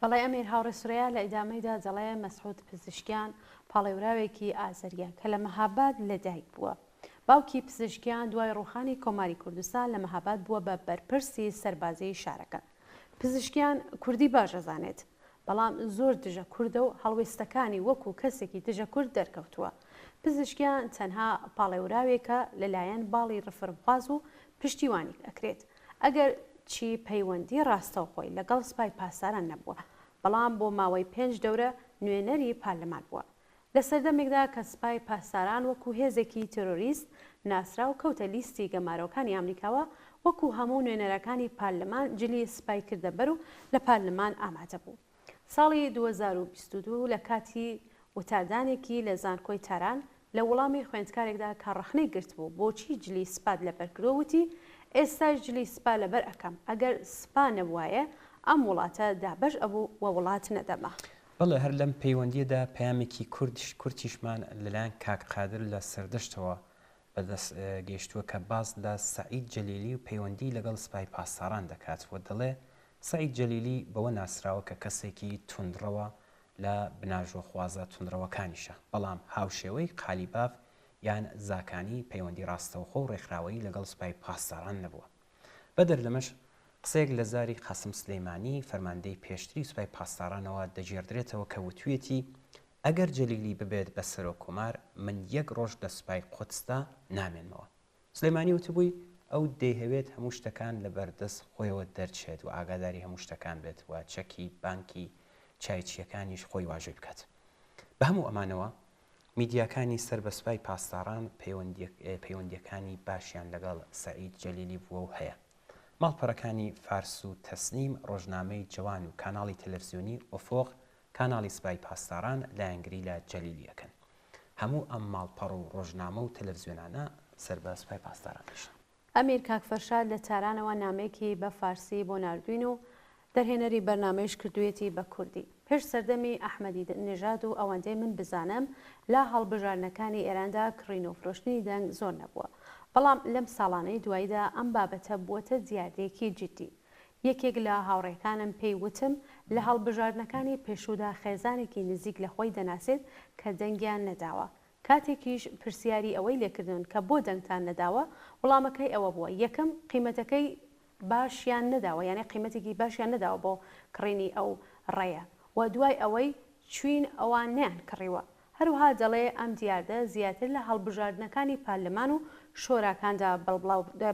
بەڵای ئەمیر هاوڕێ سورەیە لە ئیدامەیدا دەڵێ مەسعود پزیشکیان پاڵێوراوێکی ئازەریە کە لە مەهاباد لەدایک بووە. باوکی پزیشکیان دوای ڕوخانی کۆماری کوردستان لە مەهاباد بووە بە بەرپرسی سەربازەی شارەکە. پزیشکیان کوردی باش دەزانێت بەڵام زۆر دژە کوردە و هەڵوێستەکانی وەکو کەسێکی دژە کورد دەرکەوتووە. پزیشکیان تەنها پاڵێوراوێکە لەلایەن باڵی ڕفرمخواز و پشتیوانی ئەکرێت ئەگەر چی پەیوەندی ڕاستەوخۆی لەگەڵ سپای پاسداران نەبووە بەڵام بۆ ماوەی 5 دەورە نوێنەری پارلەمان بووە. لە سەردەمێکدا کە سپای پاسداران وەکو هێزێکی تێرۆریست ناسرا و کەوتە لیستی گەمارۆکانی ئەمریکاوە وەکو هەموو نوێنەرەکانی پارلەمان جلی سپای کردە بەر و لە پارلەمان ئامادە بوو. ساڵی 2022 لە کاتی وتادانێکی لە زانکۆی تاران لە وەڵامی خوێندکارێکدا کە ڕەخنەی گرت بوو بۆچی جلی سپات لەبەرکردەوەتی ئێستاش جلی سپا لەبەر ئەەکەم ئەگەر سپا نەبوایە ئەم وڵاتە دابەش ئەبوو و وڵات نەدەما. بەڵێ هەر لەم پەیوەندیەدا پەیامێکی کورتیشمان لەلایەن کاک قادر لە سەردەشتەوە بەدەست گەیشتووە کە باز لە سەعید جەلیلی و پەیوەندی لەگەڵ سپای پاسداران دەکات و دەڵێ سەعید جەلیلی بەوە ناسراوە کە کەسێکی توندڕەوە لە بناژۆ خوازە توندڕەوەکانیشە بەڵام هاوشێوەی قالیباف یان زاکانی پەیوەندی ڕاستەوخۆ و ڕێکخراوەی لەگەڵ سپای پاسداران نەبووە. بەدەر لەمەش قسێک لە زاری قاسم سلەیمانی فەرماندەی پێشتری سوپای پاسدارانەوە دەگێردرێتەوە کە وتوێتی ئەگەر جەلیلی ببێت بە سەرۆکۆمار من یەک ڕۆژ لە سوپای قودسدا نامێنمەوە. سلەیمانی وتبووی ئەو دەیهەوێت هەموو شتەکان لە بەردەست خۆیەوە دەرچێت و ئاگاداری هەموو شتەکان بێت و چەکی بانکی چایچیەکانیش خۆی واژۆی بکات. بە هەموو ئەمانەوە میدیاکانی سەر بە سوپای پاسداران پەیوەندیەکانی باشیان لەگەڵ سەعید جەلیلی بووە و هەیە. ماڵپەڕەکانی فارس و تەسنیم ڕۆژنامەی جوان و کاناڵی تەلەڤیزیۆنی ئۆفۆق کاناڵی سپای پاسداران لایەنگری لە جەلیلیەکەن. هەموو ئەم ماڵپەڕ و ڕۆژنامە و تەلەڤیزیۆنانە سەر بە سپای پاسدارانش. ئەمیر کاکفەرشاد لە تارانەوە نامەیەکی بە فارسی بۆ ناردوین و دەرهێنەری بەرنامەیەش کردوێتی بە کوردی. پێش سەردەمی ئەحمەدی نێژاد و ئەوەندەی من بزانم لە هەڵبژارنەکانی ئێراندا کڕین و فرۆشتنی دەنگ زۆر نەبووە. بەڵام لەم ساڵانەی دواییدا ئەم بابەتە بووەتە زیادەیەکی جدی. یەکێک لە هاوڕێکانم پێی وتم لە هەڵبژاردنەکانی پێشودا خێزانێکی نزیک لە خۆی دەناسێت کە دەنگیان نەداوە. کاتێکیش پرسیاری ئەوەی لێکردن کە بۆ دەنگتان نەداوە وەڵامەکەی ئەوە بووە یەکەم قیمەتەکەی باشیان نەداوە یعنی قیمەتێکی باشیان نەداوە بۆ کڕینی ئەو ڕێیە و دوای ئەوەی چوین ئەوان نیان کڕیوە. هەروها دەڵێ ئەم دیاردە زیاتر لە هەڵبژاردنەکانی پارلەمان و شۆراکاندا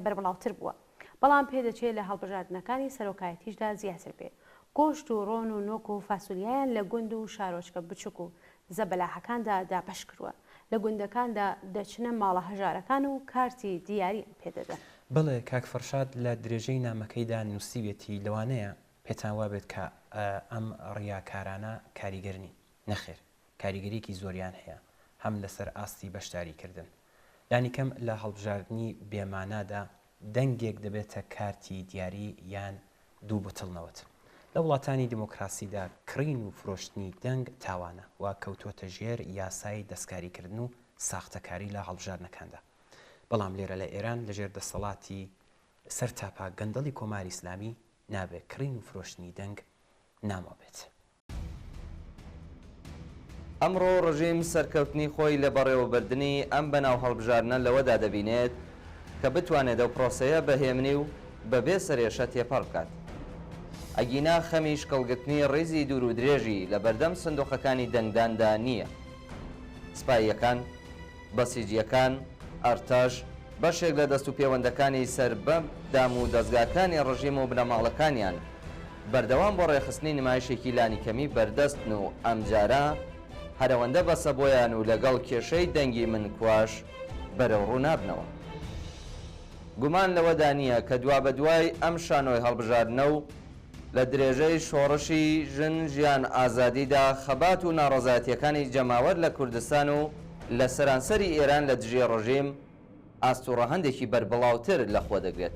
بەربڵاوتر بووە. بەڵام پێدەچێت لە هەڵبژاردنەکانی سەرۆکایەتیشدا زیاتر بێ. گۆشت و ڕۆن و نۆک و فاسولیایان لە گوند و شارۆچکە بچووک و زەبەلاحەکاندا دابەش کردووە. لە گوندەکاندا دەچنە ماڵە هەژارەکان و کارتی دیاریان پێدەدەن. بڵێ کاک فەرشاد لە درێژەی نامەکەیدا نووسیوێتی لەوانەیە پێتان وابێت کە ئەم ڕیاکارانە کاریگەرنی نەخێر کاریگەریەکی زۆریان هەیە هەم لەسەر ئاستی بەشداریکردن. یانی کەم لە هەڵبژاردننی بێمانادا دەنگێک دەبێتە کارتی دیاری یان دوو بتڵنەوەت. لە وڵاتانی دیموکراسیدا کڕین و فرۆشتنی دەنگ تاوانە و کەوتۆتە ژێر یاسای دەستکاریکردن و ساختەکاری لە هەڵبژاردنەکاندا. بەڵام لێرە لە ئێران لەژێر دەسەڵاتی سەر تاپا گەندەڵی کۆماری ئیسلامی نابێت کڕین و فرۆشتنی دەنگ نامۆ بێت. ئەمڕۆ ڕژیم سەرکەوتنی خۆی لە بەڕێوەبردننی ئەم بەناو هەڵبژارنە لەوەدا دەبینێت کە بتوانێت ئەو پرۆسەیە بەهێمنی و بەبێ سەرێشە تێپەڕ بکات. ئەگینا خەمی شکەڵگرتنی ڕێزی دوور و درێژی لە بەردەم سندوقەکانی دەنگداندا نییە. سپاییەکان، بەسیجیەکان، ئەرتەش، بەشێک لە دەست و پەیوەندەکانی سەربەم دام و دەستگاکانی ڕژیم و بنەماڵەکانیان بەردەوام بۆ ڕێخستنی نمایشێکی لانی کەمی بەردەستن و ئەمجارە هەرەوەندە بەسە بۆیان و لەگەڵ کێشەی دەنگی من کوواش بەرەو ڕوو نابنەوە. گومان لەوەدا نییە کە دوا بە دوای ئەم شانۆی هەڵبژاردنە و لە درێژەی شۆڕشی ژن ژیان ئازادیدا خەبات و ناڕەزایەتیەکانی جەماوەر لە کوردستان و لە سەرانسەری ئێران لە دژێ ڕژیم ئاستوڕە هەندێکی بەربڵاوتر لەخۆ دەگرێت.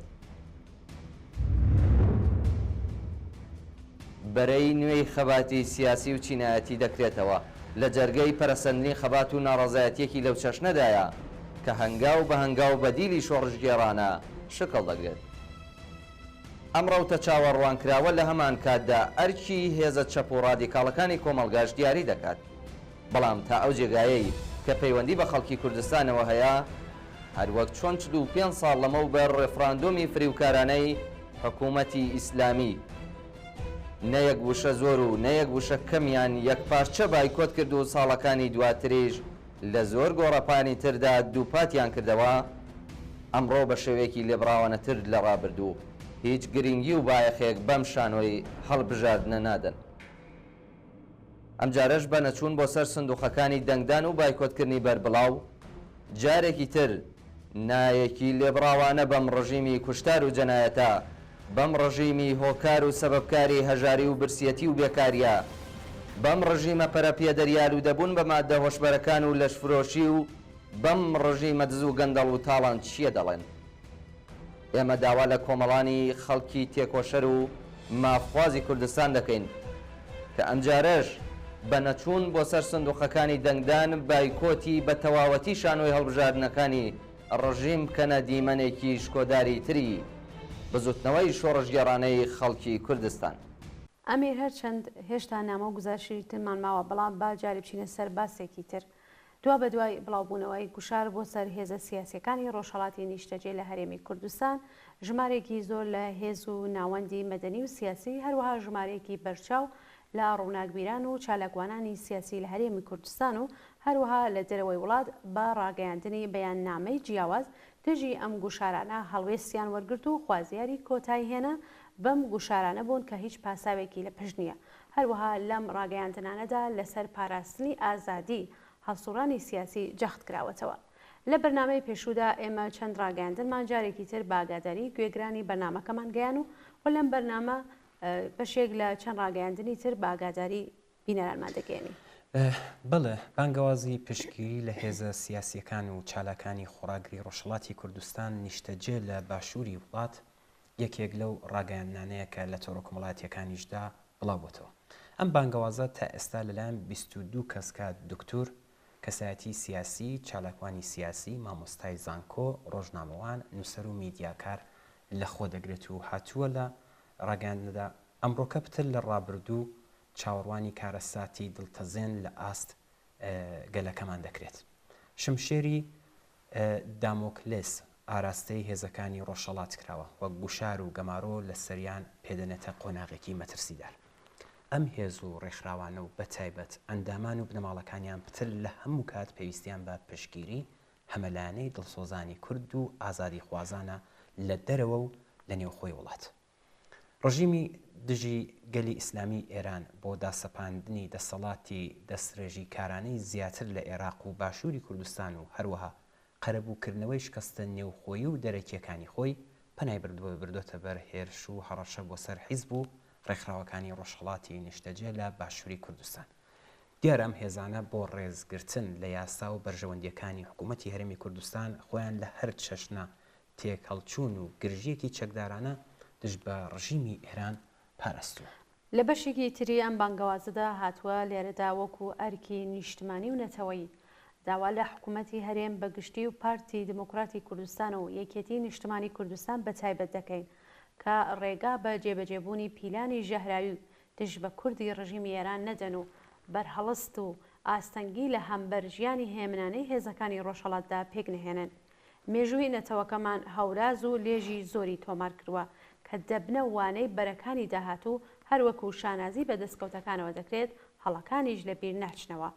بەرەی نوێی خەباتی سیاسی و چینایەتی دەکرێتەوە لە جەرگەی پەرەسەندنی خەبات و ناڕەزایەتیەکی لەو چەشنەدایە کە هەنگاو بە هەنگاو بەدیلی شۆڕژگێڕانە شکڵ دەگرێت. ئەمڕەوتە چاوەڕوانکراوە لە هەمان کاتدا ئەرکی هێزە چەپ و ڕادیکاڵەکانی کۆمەڵگاش دیاری دەکات، بەڵام تا ئەو جێگایەی کە پەیوەندی بە خەڵکی کوردستانەوە هەیە، هەروەک چۆن 45 ساڵ لەمەوبەر ڕێفراندۆمی فریوکارانەی حکوومەتی ئیسلامی نەیەک وشە زۆر و نەیەک وشە کەمیان یەکپارچە بایکۆت کرد و ساڵەکانی دواتریش لە زۆر گۆڕەپانی تردا دووپاتیان کردەوە، ئەمڕۆ بە شێوەیەکی لێبراوانەتر لە ڕابردوو هیچ گرنگی و بایەخێک بەم شانۆی هەڵبژاردنە نادەن. ئەمجارەش بە نەچوون بۆ سەر سندوقەکانی دەنگدان و بایکۆتکردنی بەربڵاو جارێکی تر نایەکی لێبراوانە بەم ڕژیمی کوشتار و جەنایەتە، بەم ڕژیمی هۆکار و سەبەبکاری هەژاری و برسیەتی و بێکاریە، بەم ڕژیمە پەرەپێدەریال و دەبوون بە مادە هۆشبەرەکان و لەشفرۆشی و بەم ڕژیمە دز و گەندەڵ و تاڵان چییە دەڵێن؟ ئێمە داوا لە کۆمەڵانی خەڵکی تێکۆشەر و مافخوازی کوردستان دەکەین کە ئەمجارەش بە نەچوون بۆ سەر سندوقەکانی دەنگدان بایکۆتی بە تەواوەتی شانۆی هەڵبژاردنەکانی ڕژیم بکەنە دیمەنێکی شکۆداری تری بزوتنەوەی شۆڕژگێڕانەی خەڵکی کوردستان. ئەمیر هەرچەند هێشتا نامە و گزارشی ترمان ماوە، بەڵام با جاری بچینە سەر باسێکی تر. دوا بە دوای بڵاوبوونەوەی گوشار بۆ سەر هێزە سیاسیەکانی ڕۆژهەڵاتی نیشتەجێ لە هەرێمی کوردستان، ژمارێکی زۆر لە هێز و ناوەندی مەدەنی و سیاسی، هەروەها ژمارەیەکی بەرچاو لە ڕووناکبیران و چالاکوانانی سیاسی لە هەرێمی کوردستان و هەروەها لە دەرەوەی وڵات بە ڕاگەیاندنی بەیاننامەی جیاواز دژی ئەم گوشارانە هەڵوێستیان وەرگرت و خوازیاری کۆتایی هێنا بەم گوشارانە بوون کە هیچ پاساوێکی لە پشت نییە. هەروەها لەم ڕاگەیاندنانەدا لەسەر پاراستنی ئازادی هەڵسوڕانی سیاسی جەخت کراوەتەوە. لە بەرنامەی پێشوودا ئێمە چەند ڕاگەیاندنمان جارێکی تر باگاداری گوێگرانی بەرنامەکەمان گەیان و لەم بەرنامە بەشێک لە چەند ڕاگەیاندنی تر باگاداری بینەرانمان دەگەێنی. بڵێ بانگەوازی پشتگیری لە هێزە سیاسیەکان و چالاکانی خۆراگری ڕۆژهەڵاتی کوردستان نیشتەجێ لە باشووری وڵات یەکێک لەو ڕاگەیاندانەیە کە لە تۆڕە کۆمەڵاتیەکانیشدا بڵاوبووەوە. ئەم بانگەوازە تا ئێستا لەلایەن 22 کەسکە دکتور، کەسایەتی سیاسی، چالاکوانی سیاسی، مامۆستای زانکۆ، ڕۆژنامەوان، نووسەر و میدیاکار لەخۆ دەگرێت و هاتووە لە ڕاگەیاندنەدا. ئەمڕۆکە پتر لە ڕابردوو چاوەڕوانی کارەساتی دڵتەزێن لە ئاست گەلەکەمان دەکرێت. شمشێری دامۆکلێس ئاراستەی هێزەکانی ڕۆژهەڵات کراوە وەک گوشار و گەمارۆ لە سەریان پێدەنێتە قۆناغێکی مەترسیدار. ئەم هێز و ڕێکخراوانە و بەتایبەت ئەندامان و بنەماڵەکانیان پتر لە هەموو کات پێویستیان بە پشتگیری هەمەلایەنەی دڵسۆزانی کورد و ئازادی خوازانە لە دەرەوە و لە نێوخۆی وڵات. ڕژیمی دژی گەلی ئیسلامی ئێران بۆ داسەپاندنی دەسەڵاتی دەستڕێژی کارانەی زیاتر لە عێراق و باشووری کوردستان و هەروەها قەرەبووکردنەوەی شکستە نێوخۆیی و دەرەکیەکانی خۆی پەنای بردوۆتە بەر هێرش و هەڕەشە بۆ سەر حیزب و ڕێکخراوەکانی ڕۆژهەڵاتی نیشتەجێ لە باشووری کوردستان. دیارە ئەم هێزانە بۆ ڕێزگرتن لە یاسا و بەرژەوەندیەکانی حکوومەتی هەرێمی کوردستان خۆیان لە هەر چەشنە تێکەڵچوون و گرژیەکی چەکدارانە دژ بە ڕژیمی ئێران پاراستووە. لە بەشێکی تری ئەم بانگەوازەدا هاتووە لێرەدا وەکو ئەرکی نیشتمانی و نەتەوەیی داوا لە حکوومەتی هەرێم بەگشتی و پارتی دموکراتی کوردستان و یەکێتی نیشتمانی کوردستان بەتایبەت دەکەین کە ڕێگا بە جێبەجێبوونی پیلانی ژەهراوی دژ بە کوردی ڕژیمی ئێران نەدەن و بەرهەڵست و ئاستەنگی لە هەمبەر ژیانی هێمنانەی هێزەکانی ڕۆژهەڵاتدا پێک نهێنن. مێژووی نەتەوەکەمان هەوراز و لێژی زۆری تۆمار کردووە کە دەبنە وانەی بەرەکانی داهاتوو هەروەکو شانازی بە دەستکەوتەکانەوە دەکرێت هەڵەکانیش لە بیر ناچنەوە.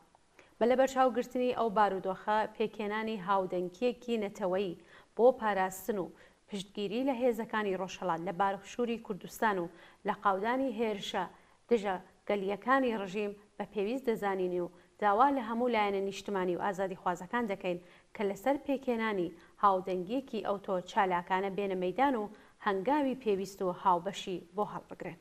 بە لە بەرچاوگرتنی ئەو بارودۆخە پێکێنانی هاودەنگیەکی نەتەوەیی بۆ پاراستن و پشتگیری لە هێزەکانی ڕۆژهەڵات لە باشووری کوردستان و لە قاودانی هێرشە دژە گەلیەکانی ڕژیم بە پێویست دەزانین و داوا لە هەموو لایەنە نیشتمانی و ئازادی خوازەکان دەکەین کە لەسەر پێکێنانی هاودەنگیەکی ئەو تۆ چالاکانە بێنە مەیدان و هەنگاوی پێویست و هاوبەشی بۆ هەڵبگرن.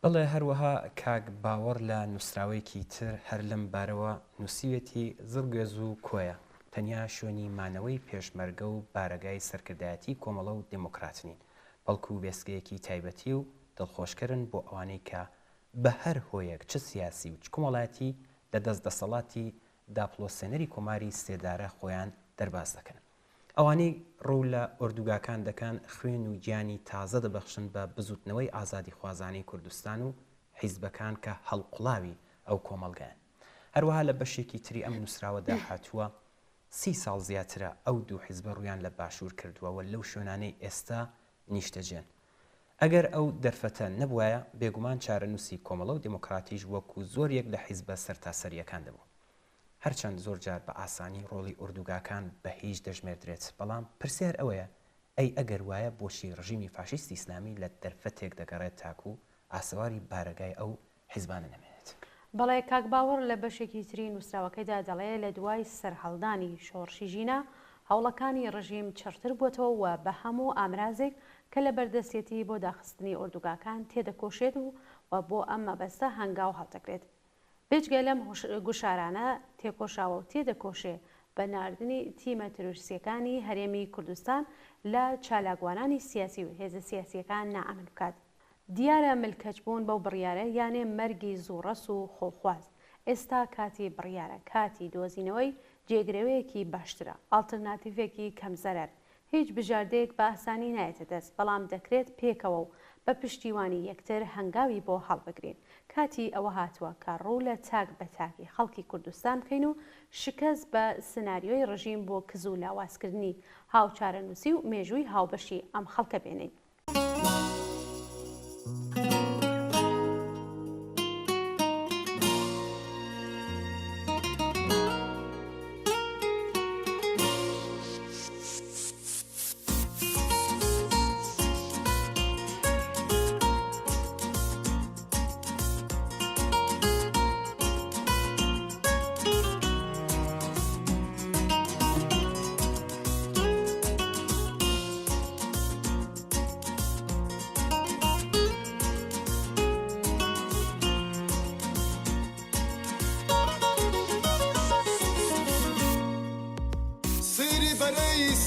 بەڵێ هەروەها کاک باوەڕ لە نووسراوەیەکی تر هەر لەم بارەوە نووسیوێتی زڵگێز و کۆیە تەنیا شوێنی مانەوەی پێشمەرگە و بارەگای سەرکردایەتی کۆمەڵە و دموکراتنین بەڵکو وێستگەیەکی تایبەتی و دڵخۆشکردن بۆ ئەوانەی کە بە هەر هۆیەک چ سیاسی و چ کۆمەڵایەتی لە دەستدەسەڵاتی داپلۆسێنەری کۆماری سێدارە خۆیان دەرباز دەکەن. ئەوانەی ڕوو لە ئۆردوگاکان دەکەن خوێن و گیانی تازە دەبەخشن بە بزوتنەوەی ئازادی خوازانی کوردستان و حیزبەکان کە هەڵقوڵاوی ئەو کۆمەڵگەیان. هەروەها لە بەشێکی تری ئەم نووسراوەدا هاتووە 30 ساڵ زیاترە ئەو دوو حیزبە ڕویان لە باشوور کردووەوە لەو شوێنانەی ئێستا نیشتەجێن. ئەگەر ئەو دەرفەتە نەبوایە بێگومان چارەنووسی کۆمەڵە و دموکراتیش وەکو زۆر یەک لە حیزبە سەرتاسەریەکان دەبوو. هەرچەند زۆر جار بە ئاسانی ڕۆڵی ئوردوگاکان بە هیچ دەژمێردرێت بەڵام پرسیار ئەوەیە ئەی ئەگەر وایە بۆشی ڕژیمی فاشیستی ئیسلامی لە دەرفەتێک دەگەڕێت تاکو ئاسەواری بارەگای ئەو حیزبانە نەمێنێت. بەڵێ کاک باوەڕ لە بەشێکی تری نووسراوەکەیدا دەڵێ لە دوای سەرهەڵدانی شۆڕشی ژینە هەوڵەکانی ڕژیم چڕتر بووەتەوە و بە هەموو ئامرازێک کە لە بەردەستێتی بۆ داخستنی ئوردوگاکان تێدەکۆشێت و بۆ ئەم مەبەستە هەنگاو هەڵدەگرێت. بێجگە لەم گوشارانە تێکۆشاوە و تێدەکۆشێ بە ناردنی تیمە تروریستیەکانی هەرێمی کوردستان لە چالاکوانانی سیاسی و هێزە سیاسیەکان نائەمن بکات. دیارە ملکەچبوون بەو بڕیارە یانێ مەرگی زوڕەس و خۆخواز. ئێستا کاتی بڕیارە، کاتی دۆزینەوەی جێگرەوەیەکی باشترە، ئاڵتەرناتیڤێکی کەم زەرەر. هیچ بژاردەیەک بە ئاسانی نایەتە دەست، بەڵام دەکرێت پێکەوە و بە پشتیوانی یەکتر هەنگاوی بۆ هەڵبگرین. کاتی ئەوە هاتووە کە ڕوو لە تاک بە تاکی خەڵکی کوردستان بکەین و شکست بە سناریۆی ڕژیم بۆ کز و لاوازکردنی هاوچارەنووسی و مێژووی هاوبەشی ئەم خەڵکە بێنین.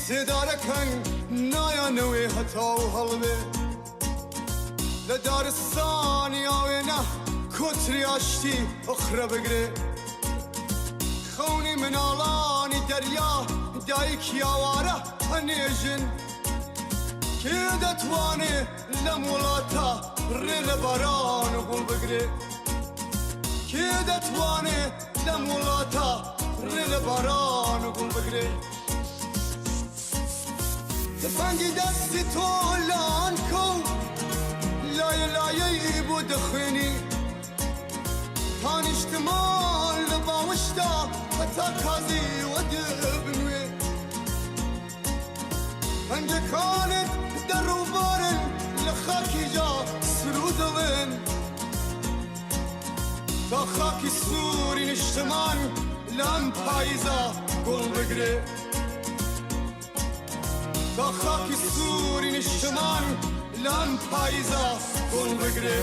سێدارەکەن نایانەوێ هەتا و هەڵبێ لە دارستانی ئاوێنە کۆتری ئاشتی ئەخرە بگرێ خەونی مناڵانی دەریا دایکی ئاوارە هەنێژن کێ دەتوانێ لەم وڵاتە ڕێ لە باران و گوڵ بگرێ کێ دەتوانێ لەم وڵاتە ڕێ لە باران و گوڵ بگرێ دەفەنگی دەستی تۆ لان کەو لایە لایەی بۆ دەخوێنی تا نیشتمان لە باوشتا هەتا کازی وە دەبنوێ هەنگەکانت دەڕووبارن لە خاکی جا سرو دەڵێن تا خاکی سووری نیشتمان لەم پاییزە گوڵ بگرێ تا خاکی سووری نیشتمان لەم پاییزە گوڵ بگرێ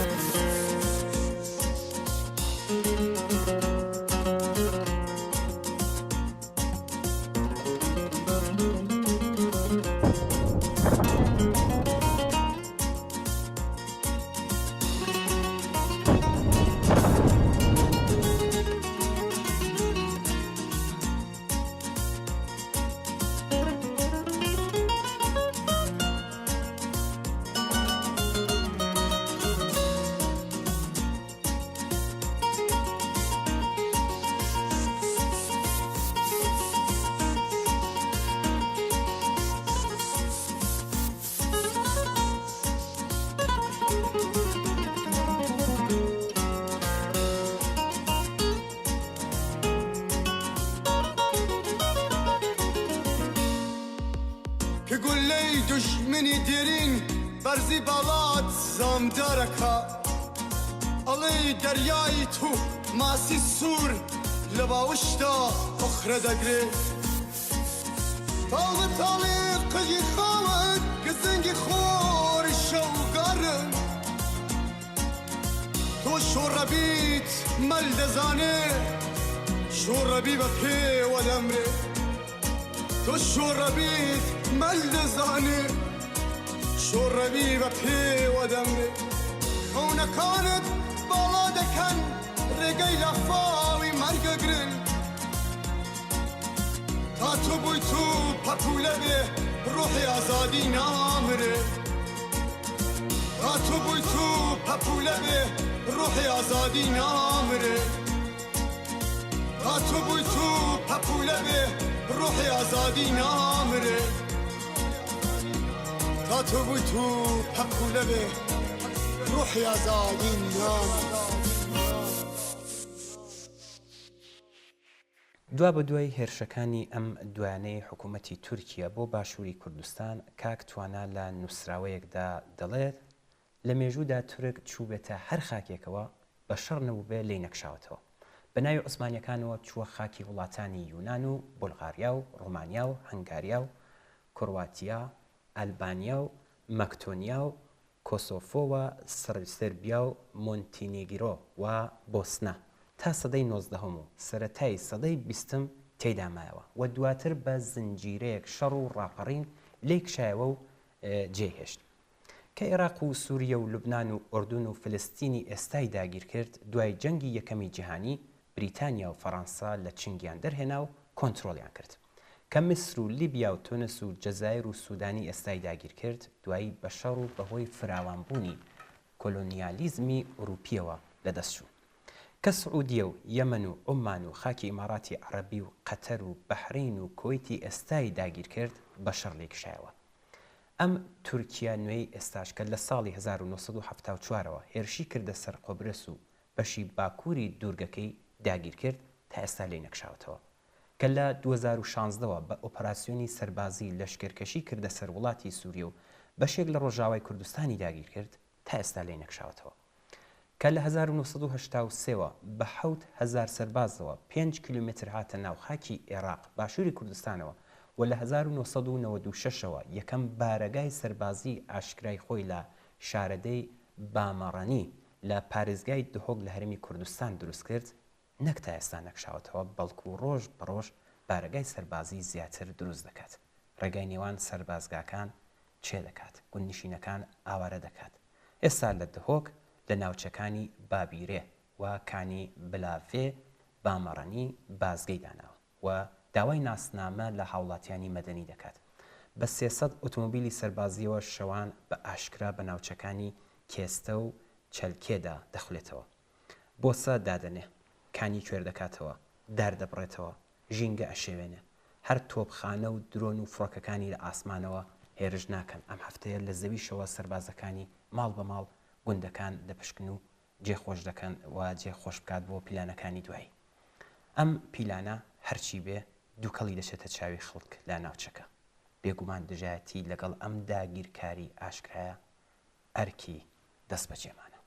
لی دشمنی دیرین برزی بالات زامدارکا علی دریای تو ماسی سور لباوشتا اخره دگره طالی قجی خامد گزنگی خور شوگارن تو شوربیت ملدزانه شوربی بپی و دمره تو شوربیت ملدزانه شوربی بپی و دمره خونکانت بالا دکن رگی لفاوی مرگ گرن تا تو بوی تو پپوله به روحی آزادی نامره تا تو بوی تو پپوله به روحی آزادی نامره تا تو بوی تو پپوله به روحی آزادی نامره تا تو بوی تو پپوله به روحی آزادی نامره دوا بە دوای هێرشەکانی ئەم دوایانەی حکوومەتی تورکیا بۆ باشووری کوردستان کاک توانە لە نووسراوەیەکدا دەڵێت لە مێژوودا تورک چوبێتە هەر خاکێکەوە بە شەڕ نەبوو بێ لی نەکشاوەتەوە بە ناوی عوسمانیەکانەوە چووە خاکی وڵاتانی یونان و بولغاریا و ڕۆمانیا و هەنگاریا و کرواتیا ئەلبانیا و مەکتۆنیا و کۆسۆفۆوە سربیا و مۆنتینێگرۆ و بۆسنا تا سەدەی 19 و سەرەتای سەدەی 20 تێیدا مایەوە و دواتر بە زنجیرەیەک شەڕ و ڕاپەڕین لێی کشایەوە و جێهێشت کە عێراق و سووریە و لوبنان و ئوردون و فلستینی ئێستای داگیر کرد دوای جەنگی یەکەمی جیهانی بریتانیا و فەڕەنسا لە چنگیان دەرهێنا و کۆنتڕۆلیان کرد کە میسر و لیبیا و تونس و جەزایر و سوودانی ئێستای داگیر کرد دوایی بە شەڕ و بەهۆی فراوانبوونی کۆلۆنیالیزمی ئوروپیەوە لەدەستچوو کە سعودیە و یەمەن و عومان و خاکی ئیماراتی عەرەبی و قەتەر و بەحرین و کۆیتی ئێستای داگیر کرد بە شەڕ لێی کشایەوە ئەم تورکیا نوێی ئێستاش کە لە ساڵی 1974ەوە هێرشی کردە سەر قۆبرس و بەشی باکووری دوورگەکەی داگیر کرد تا ئێستا لێی نەکشاوەتەوە کە لە 2016ەوە بە ئۆپەراسیۆنی سەربازی لەشکرکەشی کردە سەر وڵاتی سووریە و بەشێک لە ڕۆژاوای کوردستانی داگیر کرد تا ئێستا لێی نەکشاوەتەوە کە لە 1983ەوە بە 7,000 سەربازەوە 5 کیلومتر هاتە ناو خاکی عێراق باشووری کوردستانەوە و لە 1996ەوە یەکەم بارەگای سەربازی ئاشکرای خۆی لە شارەدەی بامەڕەنی لە پارێزگای دهۆک لە هەرێمی کوردستان دروست کرد نەک تا ئێستا نەکشاوەتەوە بەڵکو ڕۆژ بەڕۆژ بارەگای سەربازی زیاتر دروست دەکات ڕێگای نێوان سەربازگاکان چێ دەکات گوندنشینەکان ئاوارە دەکات ئێستا لە دهۆک لە ناوچەکانی بابیرێ و کانی بلافێ بامەڕەنی بازگەی داناوە و داوای ناسنامە لە هاوڵاتیانی مەدەنی دەکات بە 300 ئۆتۆمۆبیلی سەربازیەوە شەوان بە ئاشکرا بە ناوچەکانی کێستە و چەلکێدا دەخولێتەوە بۆسە دادەنێ کانی کوێر دەکاتەوە داردەبڕێتەوە ژینگە ئەشێوێنێ هەر تۆپخانە و درۆن و فڕۆکەکانی لە ئاسمانەوە هێرش ناکەن ئەم هەفتەیە لە زەویشەوە سەربازەکانی ماڵ بە ماڵ گوندەکان دەپشکن و جێخۆش دەکەن و جێخۆش بکات بۆ پیلانەکانی دوایی ئەم پیلانە هەرچی بێ دووکەڵی دەچێتە چاوی خەڵک لە ناوچەکە بێگومان دژایەتی لەگەڵ ئەم داگیرکاری ئاشکرایە ئەرکی دەست بەجێمانە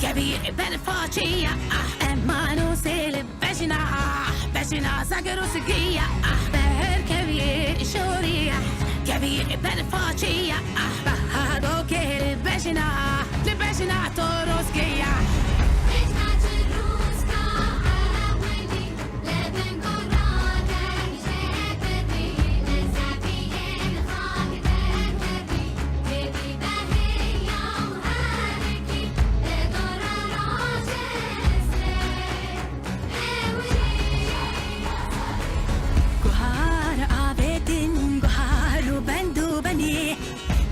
كبير بالفاجية أما نوصل بجنا سقر وسقية بهر كبير شورية كبير بالفاجية بهادو كير لبجنا تروسكية بندو بني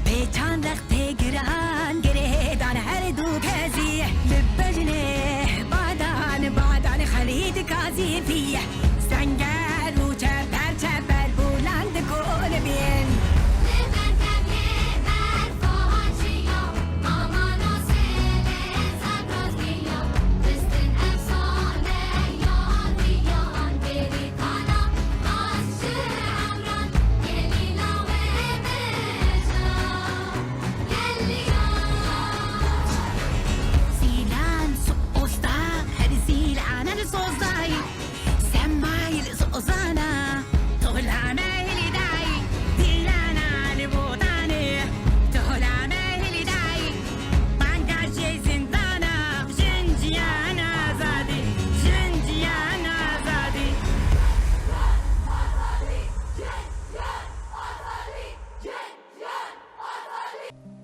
بيتان رخت گران گره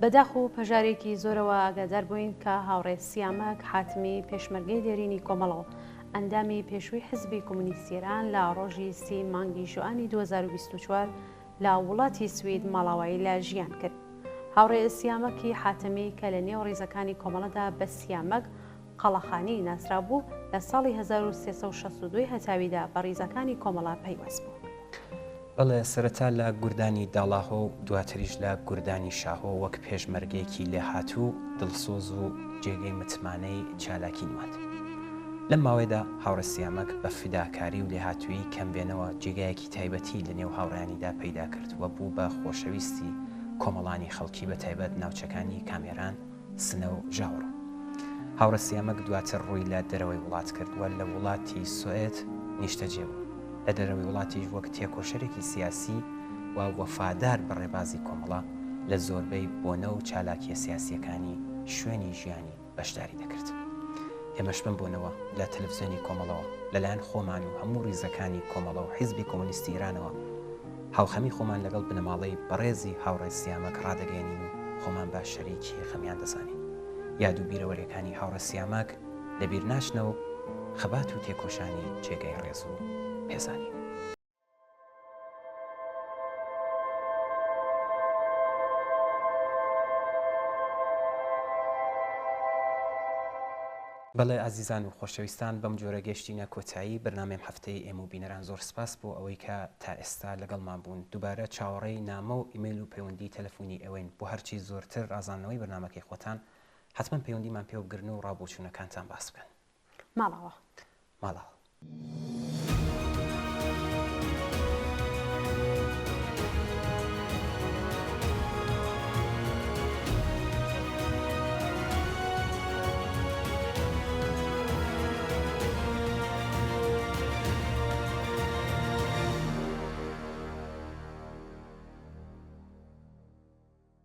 بەداخ و پەژارێکی زۆرەوە ئاگادار بووین کە هاوڕێ سیامەک حاتمی پێشمەرگەی دێرینی کۆمەڵەوە ئەندامی پێشووی حزبی کۆمونیستیێران لە ڕۆژی 30 مانگی ژوئانی 2024 لە وڵاتی سوید ماڵاوایی لە ژیان کرد. هاوڕێ سیامەکی حاتمی کە لە نێو ڕێزەکانی کۆمەڵەدا بە سیامەک قەڵەخانی ناسرا بوو لە ساڵی 1362 هەتاویدا بە ڕێزەکانی کۆمەڵا پەیوەست بوو. بەڵێ سەرەتا لە گوردانی داڵاهۆ و دواتریش لە گوردانی شاهۆ وەک پێشمەرگەیەکی لێهاتوو دڵسۆز و جێگەی متمانەی چالاکی نوات. لەم ماوەیەدا هاوڕێ سیامەک بە فیداکاری و لێهاتووی کەمبێنەوە جێگایەکی تایبەتی لە نێو هاوڕیانیدا پەیدا کرد وە بوو بە خۆشەویستی کۆمەڵانی خەڵکی بە تایبەت ناوچەکانی کامێران سنە و ژاوڕ. هاوڕێ سیامەک دواتر ڕووی لە دەرەوەی وڵات کردووە لە وڵاتی سوئێت نیشتەجێ بوو. لە دەرەوەی وڵاتیش وەک تێکۆشەرێکی سیاسی و وەفادار بە ڕێبازی کۆمەڵە لە زۆربەی بۆنە و چالاکیە سیاسیەکانی شوێنی ژیانی بەشداری دەکرد. ئێمەش بمبوونەوە لە تەلەڤیزیۆنی کۆمەڵەوە لەلایەن خۆمان و هەموو ڕیزەکانی کۆمەڵە و حیزبی کۆمونیستی ئیرانەوە هاوخەمی خۆمان لەگەڵ بنەماڵەی بەڕێزی هاوڕێ سیامەک ڕادەگەێنین و خۆمان باش شەریکی خەمیان دەزانین. یاد و بیرەوەریەکانی هاوڕێ سیامەک لەبیر ناچنەوە خەبات و تێکۆشانی جێگەی ڕێز و پێزانی. بەڵێ ئازیزان و خۆشەویستان بەم جۆرە گەشتینە کۆتایی بەرنامەی هەفتەی ئێمە و بینەران زۆر سپاس بۆ ئەوەی کە تا ئێستا لەگەڵمان بوون. دووبارە چاوەڕێی نامە و ئیمەیل و پەیوەندی تەلەفۆنی ئەوەین بۆ هەرچی زۆرتر ڕازاندنەوەی بەرنامەکەی خۆتان حتمما پەیوەندیمان پێ بگرن و ڕابۆچوونەکانتان باس بکەن. ماڵەوە. ماڵەوە.